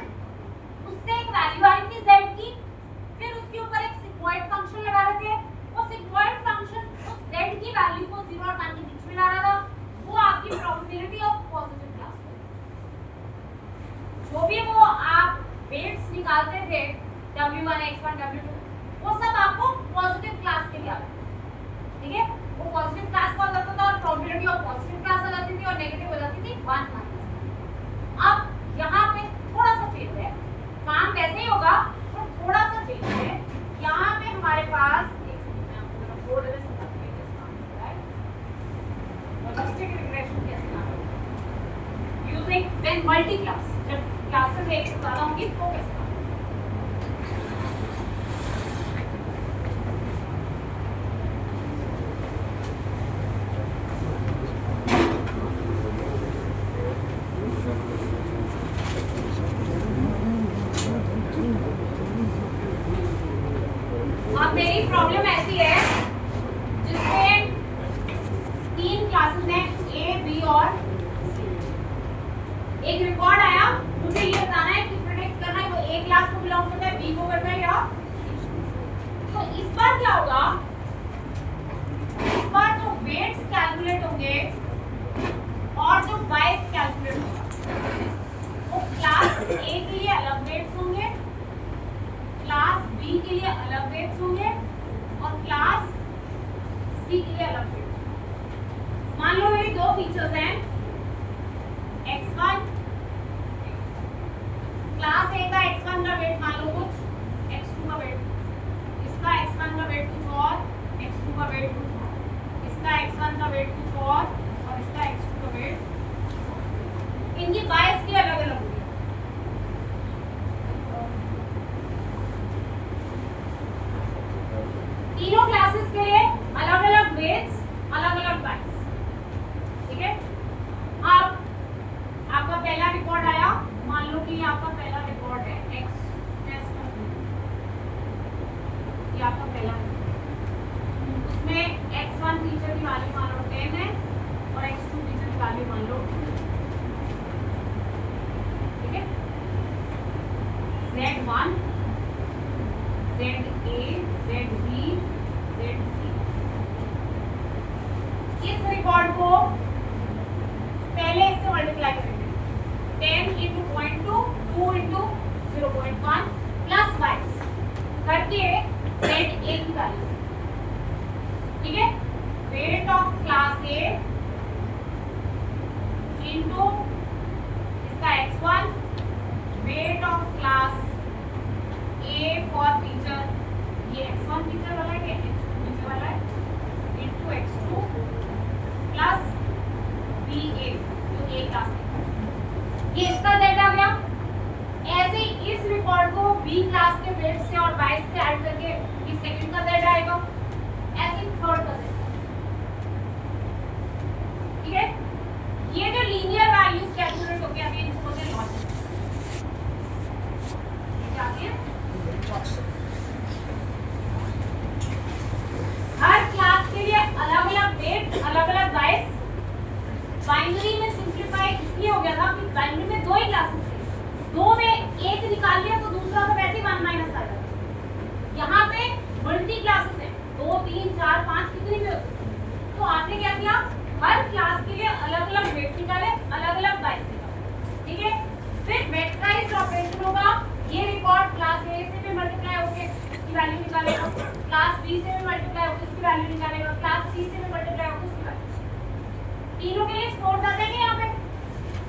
उससे एक वैल्यू आ रही थी z की, फिर उसके ऊपर एक सिग्मॉइड फंक्शन लगा रहे थे। वो सिग्मॉइड फंक्शन उस z की वैल्यू को 0 और 1 के बीच में ला रहा था। वो आपकी प्रोबेबिलिटी ऑफ पॉजिटिव क्लास। जो भी वो आप वेट्स निकालते थे w1 x1 w2, वो सब आपको पॉजिटिव क्लास के लिए आता है, ठीक है? वो पॉजिटिव क्लास का होता था और प्रोबेबिलिटी ऑफ पॉजिटिव क्लास आ जाती थी और नेगेटिव हो जाती थी 1 माइनस। अब यहाँ पे थोड़ा सा चेंज है, काम वैसे ही होगा पर थोड़ा सा चेंज है। यहाँ पे हमारे पास एक मैं आपको बोर्ड में समझाती हूँ कैसे काम होता है। लॉजिस्टिक रिग्रेशन कैसे काम होता है यूजिंग व्हेन मल्टी क्लास, जब क्लासेस एक से ज्यादा होंगी तो कैसे काम होता है। मेरी प्रॉब्लम ऐसी है जिसमें तीन क्लासेस हैं ए, बी और सी। एक रिकॉर्ड आया, मुझे ये बताना है कि प्रेडिक्ट करना है वो ए क्लास को बिलोंग करता है, बी को करता है या सी। तो इस बार क्या होगा? इस बार जो वेट्स कैलकुलेट होंगे और जो बाइस कैलकुलेट होगा, वो क्लास ए के लिए अलग वेट्स होंगे, क्लास बी के लिए अलग वेट्स होंगे और क्लास सी के लिए अलग वेट्स। मान लो मेरी दो फीचर्स हैं x1, क्लास ए का x1 का वेट मान लो कुछ, x2 का वेट, इसका x1 का वेट कुछ और, x2 का वेट कुछ और, इसका x1 का वेट कुछ और इसका x2 का वेट, इनकी बायस की अलग अलग होगी। तीनों क्लासेस के लिए अलग अलग वेट्स, अलग अलग बाइस, ठीक है? अब आपका पहला रिकॉर्ड आया, मान लो कि आपका पहला रिकॉर्ड है x टेस्ट, ये आपका पहला, उसमें x1 फीचर की वैल्यू मान लो 10 है और x2 फीचर की वैल्यू मान लो, ठीक है? z1, za, zb, zc। इस रिकॉर्ड को पहले इससे मल्टीप्लाई करेंगे, 10 into 0.2, 2 into 0.1 प्लस 22 करके ZA की वैल्यू, ठीक है? Weight of class A into इसका x1, weight of class A for feature, ये x1 फीचर वाला है, ये x2 फीचर वाला है, into x2 प्लस BA जो A क्लास है, ये इसका z आ गया। ऐसे इस रिकॉर्ड को B क्लास के वेट से और 22 से ऐड करके इस सेकंड का z आएगा, ऐसे थर्ड का z, ठीक है? ये जो लीनियर वैल्यूज कैलकुलेट हो गया, अभी इसको बोलते हैं लॉजिक, क्या है? हर क्लास के लिए अलग अलग वेट, अलग अलग बाइस। बाइनरी में सिंपलीफाई इसलिए हो गया था कि बाइनरी में दो ही क्लासेस थे, दो में एक निकाल लिया तो दूसरा 2 3 4 5 कितनी भी हो सकती है। तो आपने क्या किया, हर क्लास के लिए अलग अलग वेट निकाले, अलग अलग बाइस निकाले, ठीक है। फिर वेक्टराइज्ड ऑपरेशन होगा, ये रिकॉर्ड क्लास ए से भी मल्टीप्लाई होके इसकी वैल्यू निकालेगा, क्लास बी से भी मल्टीप्लाई होकर इसकी वैल्यू निकालेगा, क्लास सी से भी मल्टीप्लाई होकर उसकी वैल्यू। तीनों के लिए स्कोर्स आते हैं यहाँ पे,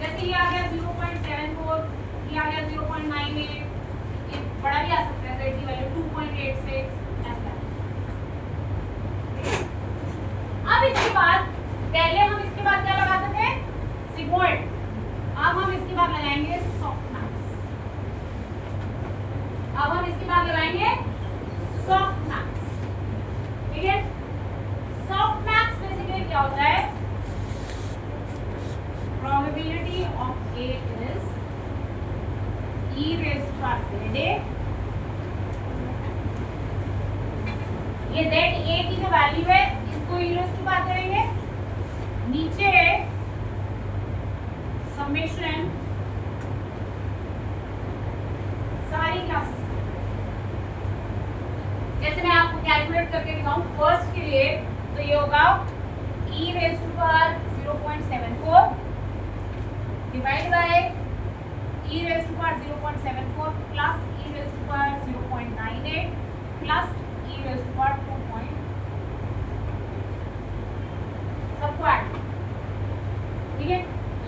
जैसे ये आ गया 0.74, ये आ गया 0.98, ये बड़ा भी आ सकता है, z की वैल्यू 2.86 ऐसा। अब इसके बाद पहले हम इसके बाद क्या लगाते थे, सिग्मॉइड। अब हम इसके बाद लगाएंगे सॉफ्टमैक्स। अब हम इसके बाद लगाएंगे सॉफ्टमैक्स, ठीक है। सॉफ्टमैक्स बेसिकली क्या होता है, probability of A is e raised to power z a। ये z a की जो वैल्यू है इसको e raised to power करेंगे, नीचे समेशन सारी क्लासेस। जैसे मैं आपको कैलकुलेट करके दिखाऊं फर्स्ट के लिए, तो ये होगा e raised to power 0.74 divide by e raised to power 0.74 plus e raised to power 0.98 plus e raised to power 2. सबको ऐड, ठीक है।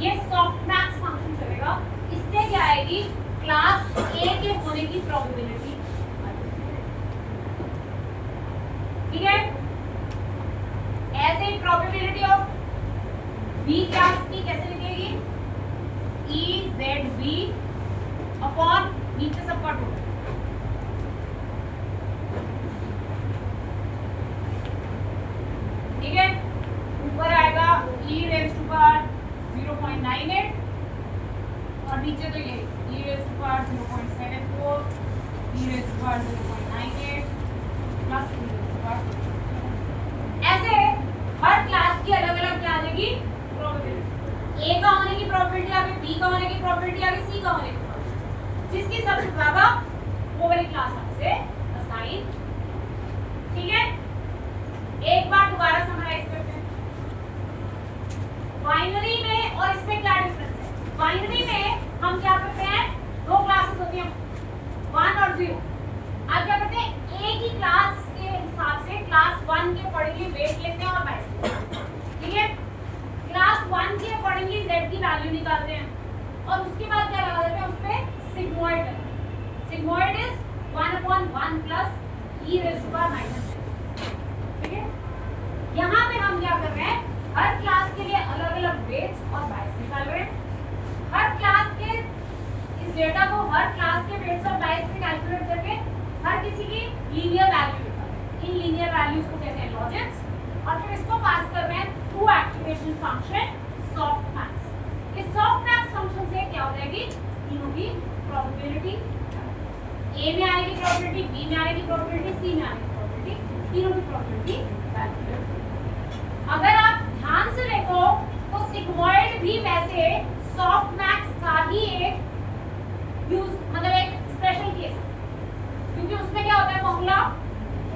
ये सॉफ्टमैक्स फंक्शन चलेगा। इससे क्या आएगी, क्लास ए के होने की प्रोबेबिलिटी, ठीक है। ऐसे ही प्रोबेबिलिटी ऑफ बी क्लास की कैसे लिखेगी, ई जेड बी अपॉन नीचे सबका टोटल, ठीक है। ऊपर आएगा e raised to power 0.98 और नीचे तो ये e raised to power 0.74, e raised to power 0.98 plus e raised to power। ऐसे हर क्लास की अलग अलग क्या आ जाएगी प्रोबेबिलिटी, ए का होने की प्रोबेबिलिटी आ गई, बी का होने की प्रोबेबिलिटी आ गई, सी का होने की प्रोबेबिलिटी, जिसकी सबसे ज्यादा वो वाली क्लास आपसे असाइन, ठीक है। एक बार दोबारा समराइज करते हैं। बाइनरी में और इसमें क्या डिफरेंस है, बाइनरी में हम क्या करते हैं, दो क्लासेस होती हैं 1 और 0। अब क्या करते हैं, ए की क्लास के हिसाब से क्लास 1 के अकॉर्डिंगली वेट लेते हैं और बाइस, ठीक है। क्लास 1 के अकॉर्डिंगली z की वैल्यू निकालते हैं और उसके बाद क्या लगा देते हैं उस पे sigmoid. Sigmoid is 1/1 plus e raised to power -, ठीक है। यहाँ पे हम क्या कर रहे हैं, हर क्लास के लिए अलग अलग वेट्स और बाइस निकाल रहे हैं। हर क्लास के इस डेटा को हर क्लास के वेट्स और बाइस से कैलकुलेट करके हर किसी की लीनियर वैल्यू निकाल रहे हैं। इन लीनियर वैल्यूज को कहते हैं लॉजिक्स, और फिर इसको पास कर रहे हैं थ्रू एक्टिवेशन फंक्शन सॉफ्टमैक्स। इस सॉफ्टमैक्स फंक्शन से क्या हो जाएगी, तीनों की प्रोबेबिलिटी, ए में आने की प्रोबेबिलिटी, बी में आने की प्रोबेबिलिटी, सी में आने की प्रोबेबिलिटी, तीनों की प्रोबेबिलिटी कैलकुलेट। अगर आप ध्यान से देखो तो सिग्मॉइड भी वैसे सॉफ्टमैक्स का ही एक यूज, मतलब एक स्पेशल केस है, क्योंकि उसमें क्या होता है फॉर्मूला,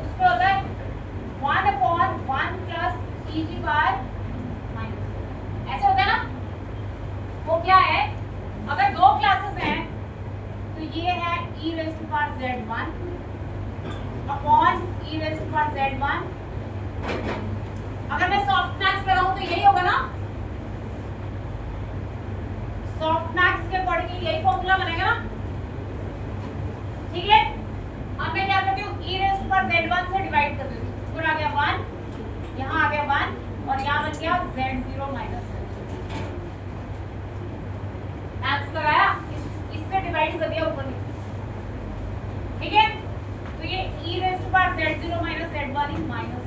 उसमें होता है 1/1 प्लस e की पावर माइनस, ऐसे होता है ना। वो क्या है, अगर दो क्लासेस हैं तो ये है e raised to power z1 upon e raised to power z1। अगर मैं सॉफ्टमैक्स लगाऊं तो यही होगा ना, सॉफ्टमैक्स के अकॉर्डिंग यही फॉर्मूला बनेगा ना, ठीक है। अब मैं क्या करती हूँ, e raised to power z1 से डिवाइड कर देती हूँ, ऊपर आ गया 1, यहाँ आ गया 1 और यहाँ बन गया z0 माइनस, मैक्स लगाया, इससे डिवाइड कर दिया ऊपर, ठीक है। तो ये e raised to power z0 minus z1 is minus,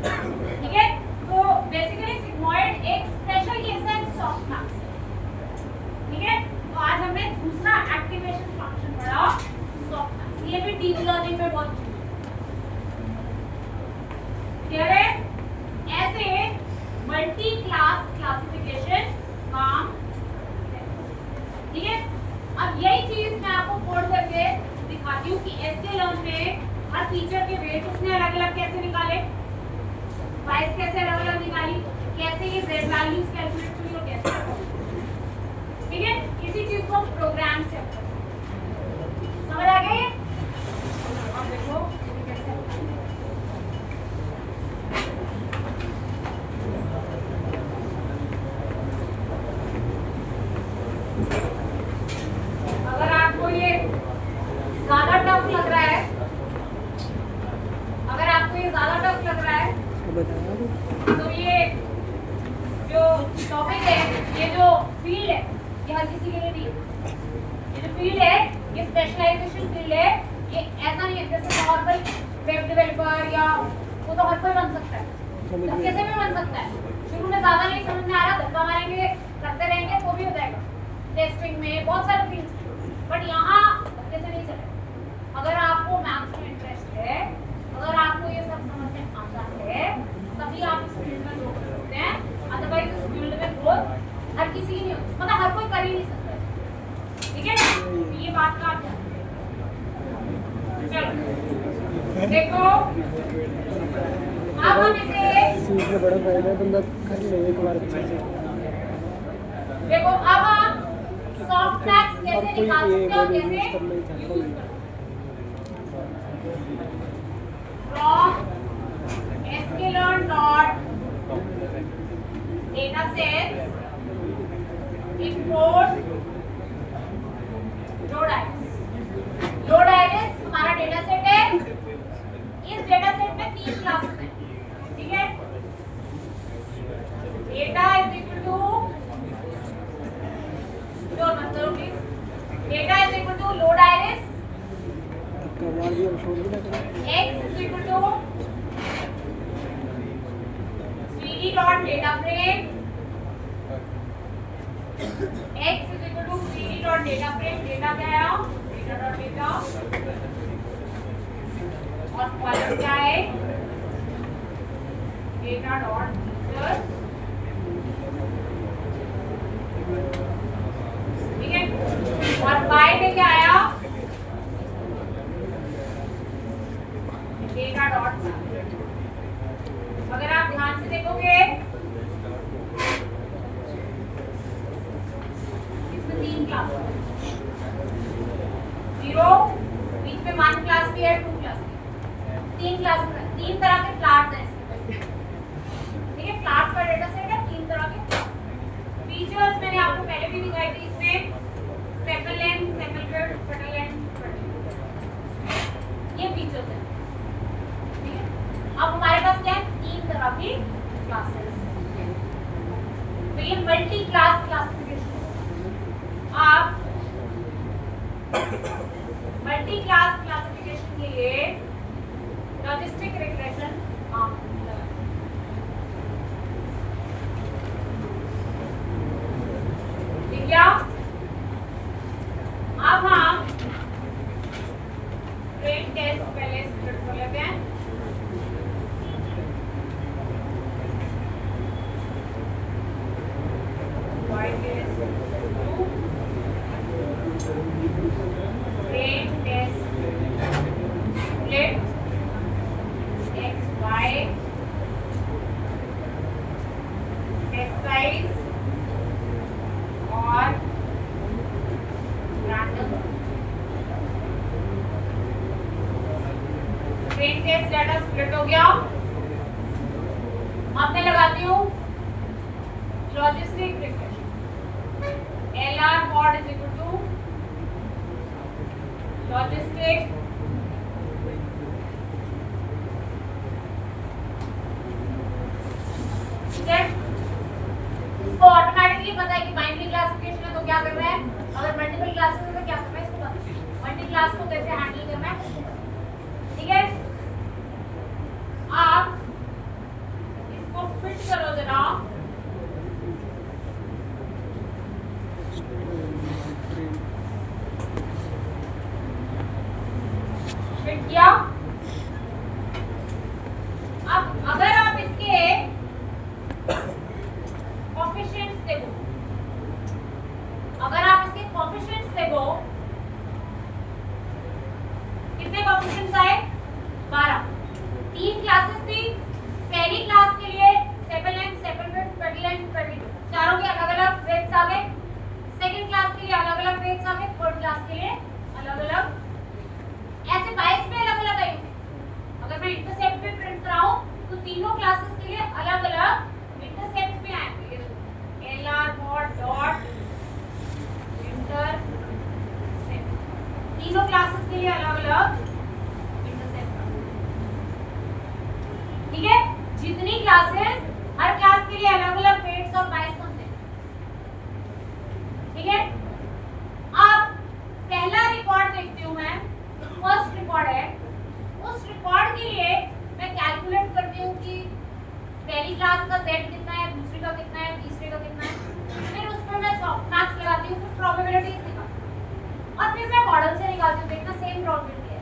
ठीक है। तो बेसिकली सिग्मॉइड एक स्पेशल केस है सॉफ्टमैक्स, ठीक है। तो आज हमने दूसरा एक्टिवेशन फंक्शन पढ़ा सॉफ्टमैक्स, ये भी डीप लर्निंग में बहुत क्लियर है। ऐसे मल्टी क्लास क्लासिफिकेशन काम, ठीक है। अब यही चीज मैं आपको कोड करके दिखाती हूँ कि एसक्यूएल में हर फीचर के वेट उसने अलग अलग कैसे निकाले, प्राइस कैसे अलग अलग निकाली, कैसे ये z वैल्यूज कैलकुलेट हुई और कैसे, ठीक है। इसी चीज को प्रोग्राम से समझ आ गया ये। अब देखो कैसे अगर आपको ये ज्यादा टफ लग रहा है, अगर आपको ये ज्यादा टफ लग रहा है तो ये जो टॉपिक है, ये जो फील्ड है, ये हर किसी के लिए नहीं है। ये जो फील्ड है, ये स्पेशलाइजेशन फील्ड है। ये ऐसा नहीं है जैसे नॉर्मल वेब डेवलपर या वो तो हर कोई बन सकता है, धक्के से भी बन सकता है। शुरू में ज्यादा नहीं समझ में आ रहा, धक्का मारेंगे करते रहेंगे तो भी हो जाएगा। टेस्टिंग में बहुत सारे फील्ड्स, बट यहाँ धक्के से नहीं चलेगा। अगर आपको मैथ्स में इंटरेस्ट है, अगर आपको ये सब समझ में आता है, तभी आप इस फील्ड में ग्रो कर सकते हैं। अदरवाइज इस फील्ड में ग्रोथ हर किसी की नहीं होती, मतलब हर कोई कर ही नहीं सकता, ठीक है। ये बात का आप ध्यान रखें। चलो देखो, अब हम इसे सीखना बड़ा फायदा है, बंदा कर ले एक बार अच्छे से। देखो अब हम सॉफ्ट फैक्ट्स कैसे निकाल सकते हो, कैसे यूज कर from sklearn dot data sets import load iris। load iris हमारा डेटा सेट है। इस डेटा सेट में 3 क्लासेस हैं, ठीक है। डेटा इज इक्वल टू जो मतलब please data is equal to load iris x is equal to cd dot data frame, x is equal to cd dot data frame, data क्या है, data dot data, और column क्या है, data dot teacher, ठीक है। और bye में क्या आया, डेटा डॉट। अगर आप ध्यान से देखोगे इसमें 3 क्लास है, 0 बीच में 1 क्लास भी है, 2 क्लास भी, 3 क्लास, 3 तरह के क्लास हैं इसमें, ठीक है। क्लास का डेटा सेट है, 3 तरह के फीचर्स मैंने आपको पहले भी दिखाई थी। इसमें सेपल लेंथ, सेपल विड्थ, फटल लेंथ, ये फीचर्स हैं। अब हमारे पास क्या है, 3 तरह की क्लासेस, तो ये मल्टी क्लास क्लासिफिकेशन। आप मल्टी क्लास क्लासिफिकेशन के लिए लॉजिस्टिक रिग्रेशन ठीक है। अब हम ट्रेन टेस्ट पहले स्टार्ट कर लेते हैं। डाटा स्प्लिट हो गया। अब मैं लगाती हूँ logistic regression, LR mod is equal to logistic इसको ऑटोमेटिकली पता है कि बाइनरी क्लासिफिकेशन है तो क्या कर रहा है, अगर मल्टीपल क्लासेस है तो क्या करना है, इसको पता है मल्टी क्लास को कैसे हैंडल करना है, ठीक है। आप इसको फिट करो जरा, फिट किया। अब अगर आप इसके कोएफिशिएंट्स देखो, अगर आप इसके कोएफिशिएंट्स देखो, कितने कोएफिशिएंट्स आए, क्लासेस के लिए अलग अलग इंटरसेप्ट कर, ठीक है। जितनी क्लासेस, हर क्लास के लिए अलग अलग वेट्स और बाइस बनते हैं, ठीक है। अब पहला रिकॉर्ड देखती हूँ मैं, फर्स्ट रिकॉर्ड है। उस रिकॉर्ड के लिए मैं कैलकुलेट करती हूँ कि पहली क्लास का z कितना है, दूसरी का कितना है, तीसरे का कितना है। फिर उसमें मैं सॉफ्टमैक्स लगाती हूँ, फिर प्रोबेबिलिटीज निकालती हूँ और फिर मैं मॉडल से निकालती हूँ, देखना सेम प्रोबेबिलिटी है,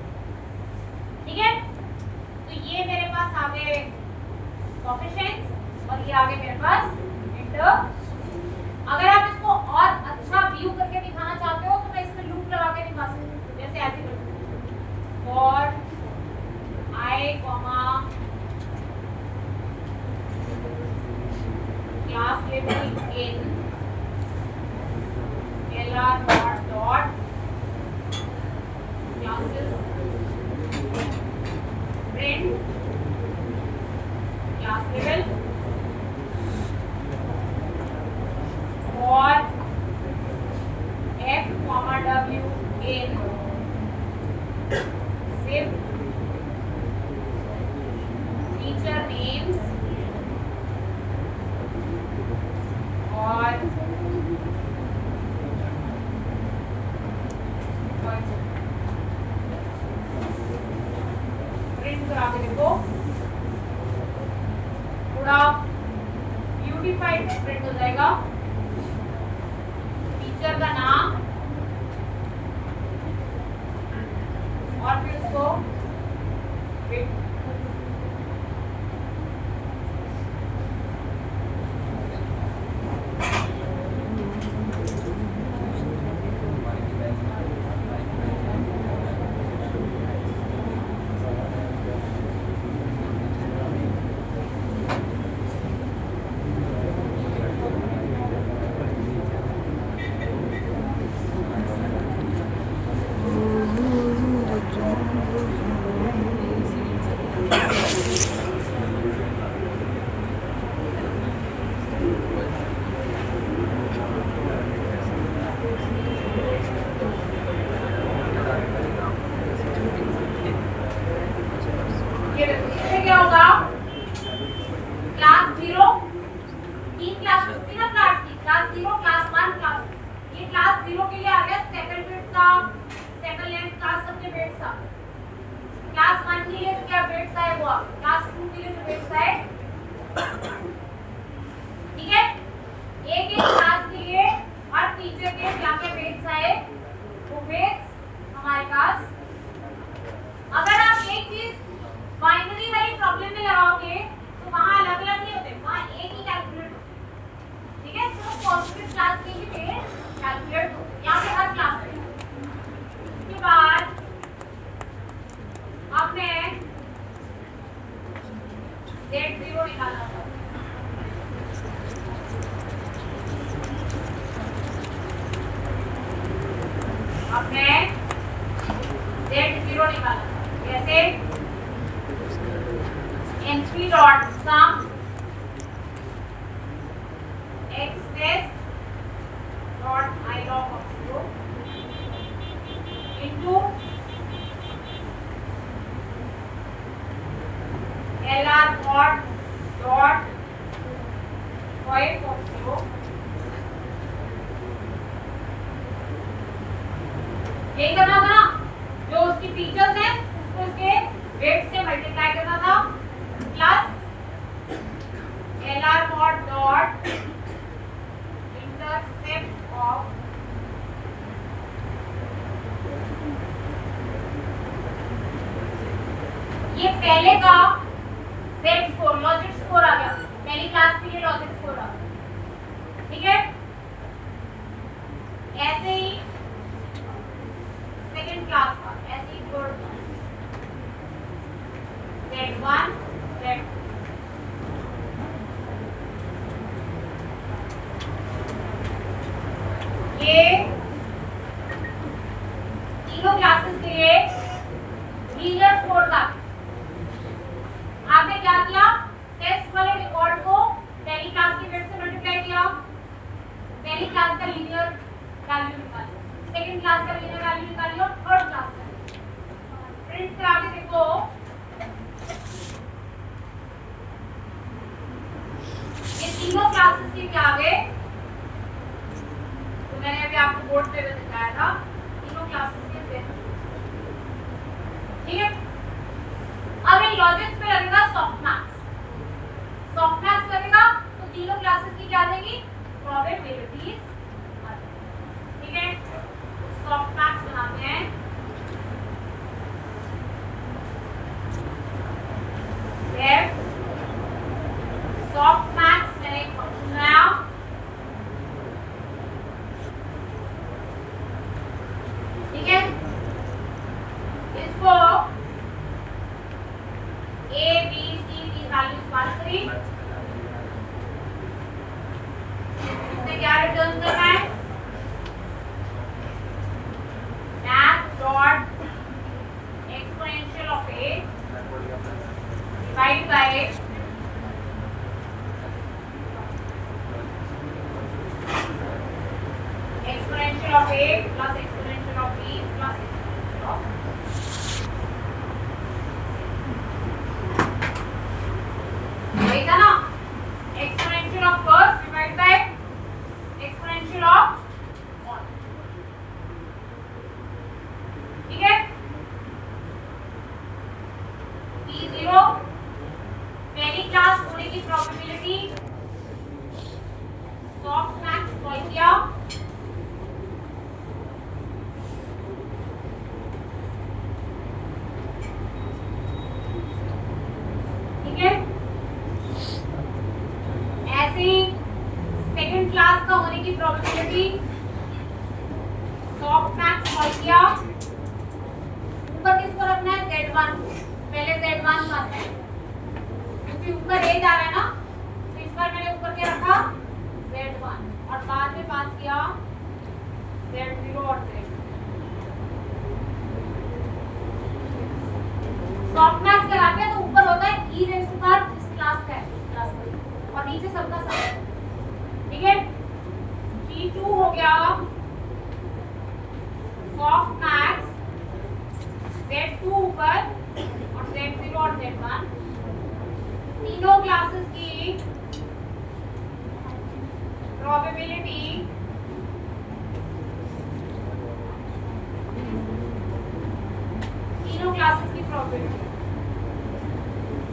ठीक है। तो ये मेरे पास आ गए कोएफिशिएंट्स और ये आ गए मेरे पास इंटर। अगर आप इसको और अच्छा व्यू करके दिखाना चाहते हो तो मैं इसमें लूप लगा के दिखा सकती हूँ, जैसे ऐसे कर सकती हूँ for i class level in lr dot classes print class level for f w in zip teacher names और प्रिंट करा के देखो, थोड़ा ब्यूटीफाइड प्रिंट हो जाएगा। टीचर का नाम और फिर उसको इससे क्या होगा, क्लास 0 तीन क्लासेस थी ना क्लास की, क्लास 0 क्लास 1 क्लास, ये क्लास 0 के लिए आ गया सेकंड वेट का, सेकंड लेंथ का सबके वेट्स आ। क्लास 1 के लिए तो क्या वेट्स आए वो आ, क्लास 2 के लिए जो वेट्स आए, ठीक है। एक एक क्लास के लिए हर टीचर के क्या क्या वेट्स आए, वो वेट्स हमारे पास। अगर आप एक चीज बाइनरी वाली प्रॉब्लम में लगाओगे तो वहां अलग अलग नहीं होते, वहां एक ही कैलकुलेट होते, ठीक है। सिर्फ पॉजिटिव क्लास के ही कैलकुलेट होते, यहाँ पे हर क्लास में। उसके बाद अब मैं Z0 निकालना था, अब मैं Z0 निकालना था, कैसे, n3 dot sum x test dot I log of 0 into lr mod dot void of 0 यही करना था ना, जो उसकी फीचर्स हैं उसको उसके वेट से मल्टीप्लाई करना था, plus lr mod dot intercept of ये पहले का सेट स्कोर, लॉजिक स्कोर आ गया, पहली क्लास के लिए लॉजिक स्कोर आ गया, ठीक है। ऐसे ही सेकंड क्लास का, ऐसे ही थर्ड का Z1 Z2 ये तीनों क्लासेस के लिए लीनियर स्कोर था। आपने क्या किया, टेस्ट वाले रिकॉर्ड को पहली क्लास के वेट से मल्टीप्लाई किया, पहली क्लास का लीनियर वैल्यू निकाली, सेकंड क्लास का लीनियर वैल्यू निकाली और थर्ड क्लास का लॉजिक्स पे लगेगा सॉफ्ट मैथ्स लगेगा, तो तीनों क्लासेस की क्या देंगी, प्रोबेबिलिटीज। ठीक है, सॉफ्ट मैथ्स बनाते हैं। सॉफ्ट मैथ्स मैंने एक फंक्शन बनाया, ठीक है, इसको ए बी सी की वैल्यूज पास करी, इससे क्या रिटर्न करना है, math dot exponential of a divided by exponential of a plus exponential of b plus exponential of वही था ना, exponential of first divided by exponential of one, ठीक है। p0 पहली क्लास होने की प्रोबेबिलिटी सॉफ्ट मैथ्स कॉल किया, ठीक है। ऐसे सेकंड क्लास का होने की प्रोबेबिलिटी सॉफ्ट मैथ्स कॉल किया, ऊपर किसको रखना है, z1, पहले z1 पास है क्योंकि ऊपर a जा रहा है ना, तो इस बार मैंने ऊपर क्या रखा, z1, और बाद में पास किया z0 और z। सॉफ्ट मैथ्स लगाते हैं तो ऊपर होता है e रेज़ टू पावर इस क्लास का है, क्लास का, और नीचे सबका सब, ठीक है। G2 हो गया सॉफ्ट मैथ्स Z2 ऊपर और Z0 और Z1, तीनों क्लासेस की प्रोबेबिलिटी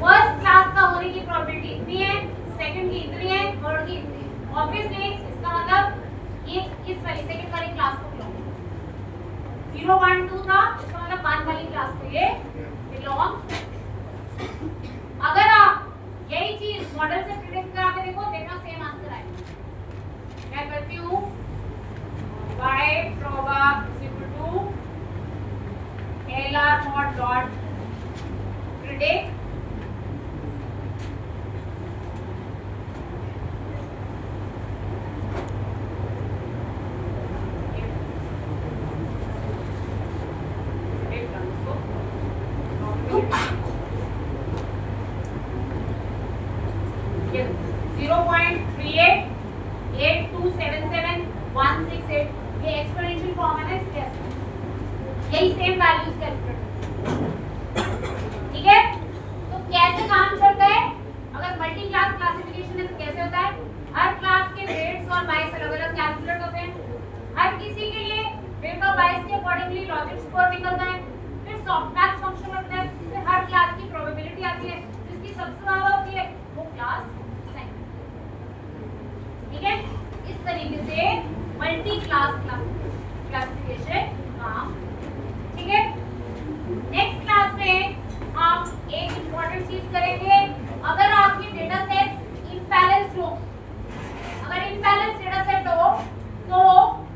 फर्स्ट क्लास का होने की प्रोबेबिलिटी इतनी है, सेकंड की इतनी है, थर्ड की इतनी है। ऑब्वियसली इसका मतलब ये इस वाली सेकंड वाली क्लास को बिलोंग, 0 1 2 था, इसका मतलब 1 वाली क्लास को ये बिलोंग। अगर आप यही चीज मॉडल से प्रिडिक्ट करा के देखो, देखना सेम आंसर आएगा। मैं करती हूँ y proba LR mod dot predict यही सेम वैल्यूज कैलकुलेट, ठीक है। तो कैसे काम करता है, अगर मल्टी क्लास क्लासिफिकेशन है तो कैसे होता है, हर क्लास के वेट्स और बाइस अलग-अलग कैलकुलेट होते हैं, हर किसी के लिए वेट और बाइस के अकॉर्डिंगली लॉजिक स्कोर निकलता है, फिर सॉफ्ट मैथ्स फंक्शन होता है, फिर हर क्लास की प्रोबेबिलिटी आती है, जिसकी सबसे ज्यादा होती है वो क्लास सेकंड, ठीक है। इस तरीके से मल्टी क्लास क्लासिफिकेशन काम, ठीक है। नेक्स्ट क्लास में हम एक इम्पोर्टेंट चीज करेंगे, अगर आपके डेटा सेट्स इम्बैलेंस्ड हो, अगर इम्बैलेंस्ड डेटा सेट हो तो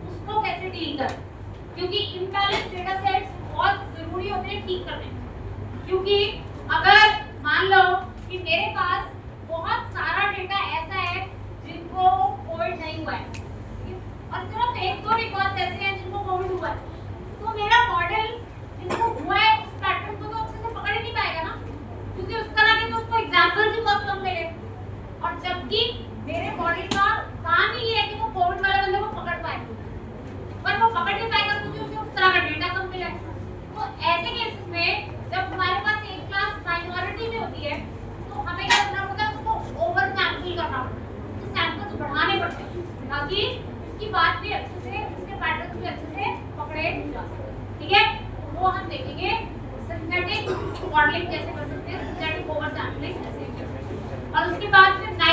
उसको कैसे डील करें, क्योंकि इम्बैलेंस्ड डेटा सेट्स बहुत जरूरी होते हैं ठीक करने, क्योंकि अगर मान लो कि मेरे पास बहुत सारा डेटा ऐसा है जिनको कोविड नहीं हुआ है और सिर्फ एक दो रिकॉर्ड्स ऐसे हैं जिनको कोविड हुआ है, तो मेरा मॉडल जिसको हुआ है उस पैटर्न को तो अच्छे से पकड़ ही नहीं पाएगा ना, क्योंकि उस तरह के तो उसको एग्जांपल्स ही बहुत कम मिले, और जबकि मेरे मॉडल का काम ही ये है कि वो कोविड वाले बंदे को पकड़ पाए, पर वो पकड़ नहीं पाएगा क्योंकि उसे उस तरह का डेटा कम मिला है। तो ऐसे केसेस में जब हमारे पास एक क्लास माइनॉरिटी में होती है तो हमें क्या करना पड़ता है, उसको ओवर सैंपल करना पड़ता है, उसके सैंपल्स बढ़ाने पड़ते हैं ताकि इसकी बात भी अच्छे से, इसके पैटर्न्स भी अच्छे से पकड़े जा सके, ठीक है। वो हम देखेंगे सिंथेटिक मॉडलिंग कैसे कर सकते हैं। सिंथेटिक ओवर सैम्पलिंग, और उसके बाद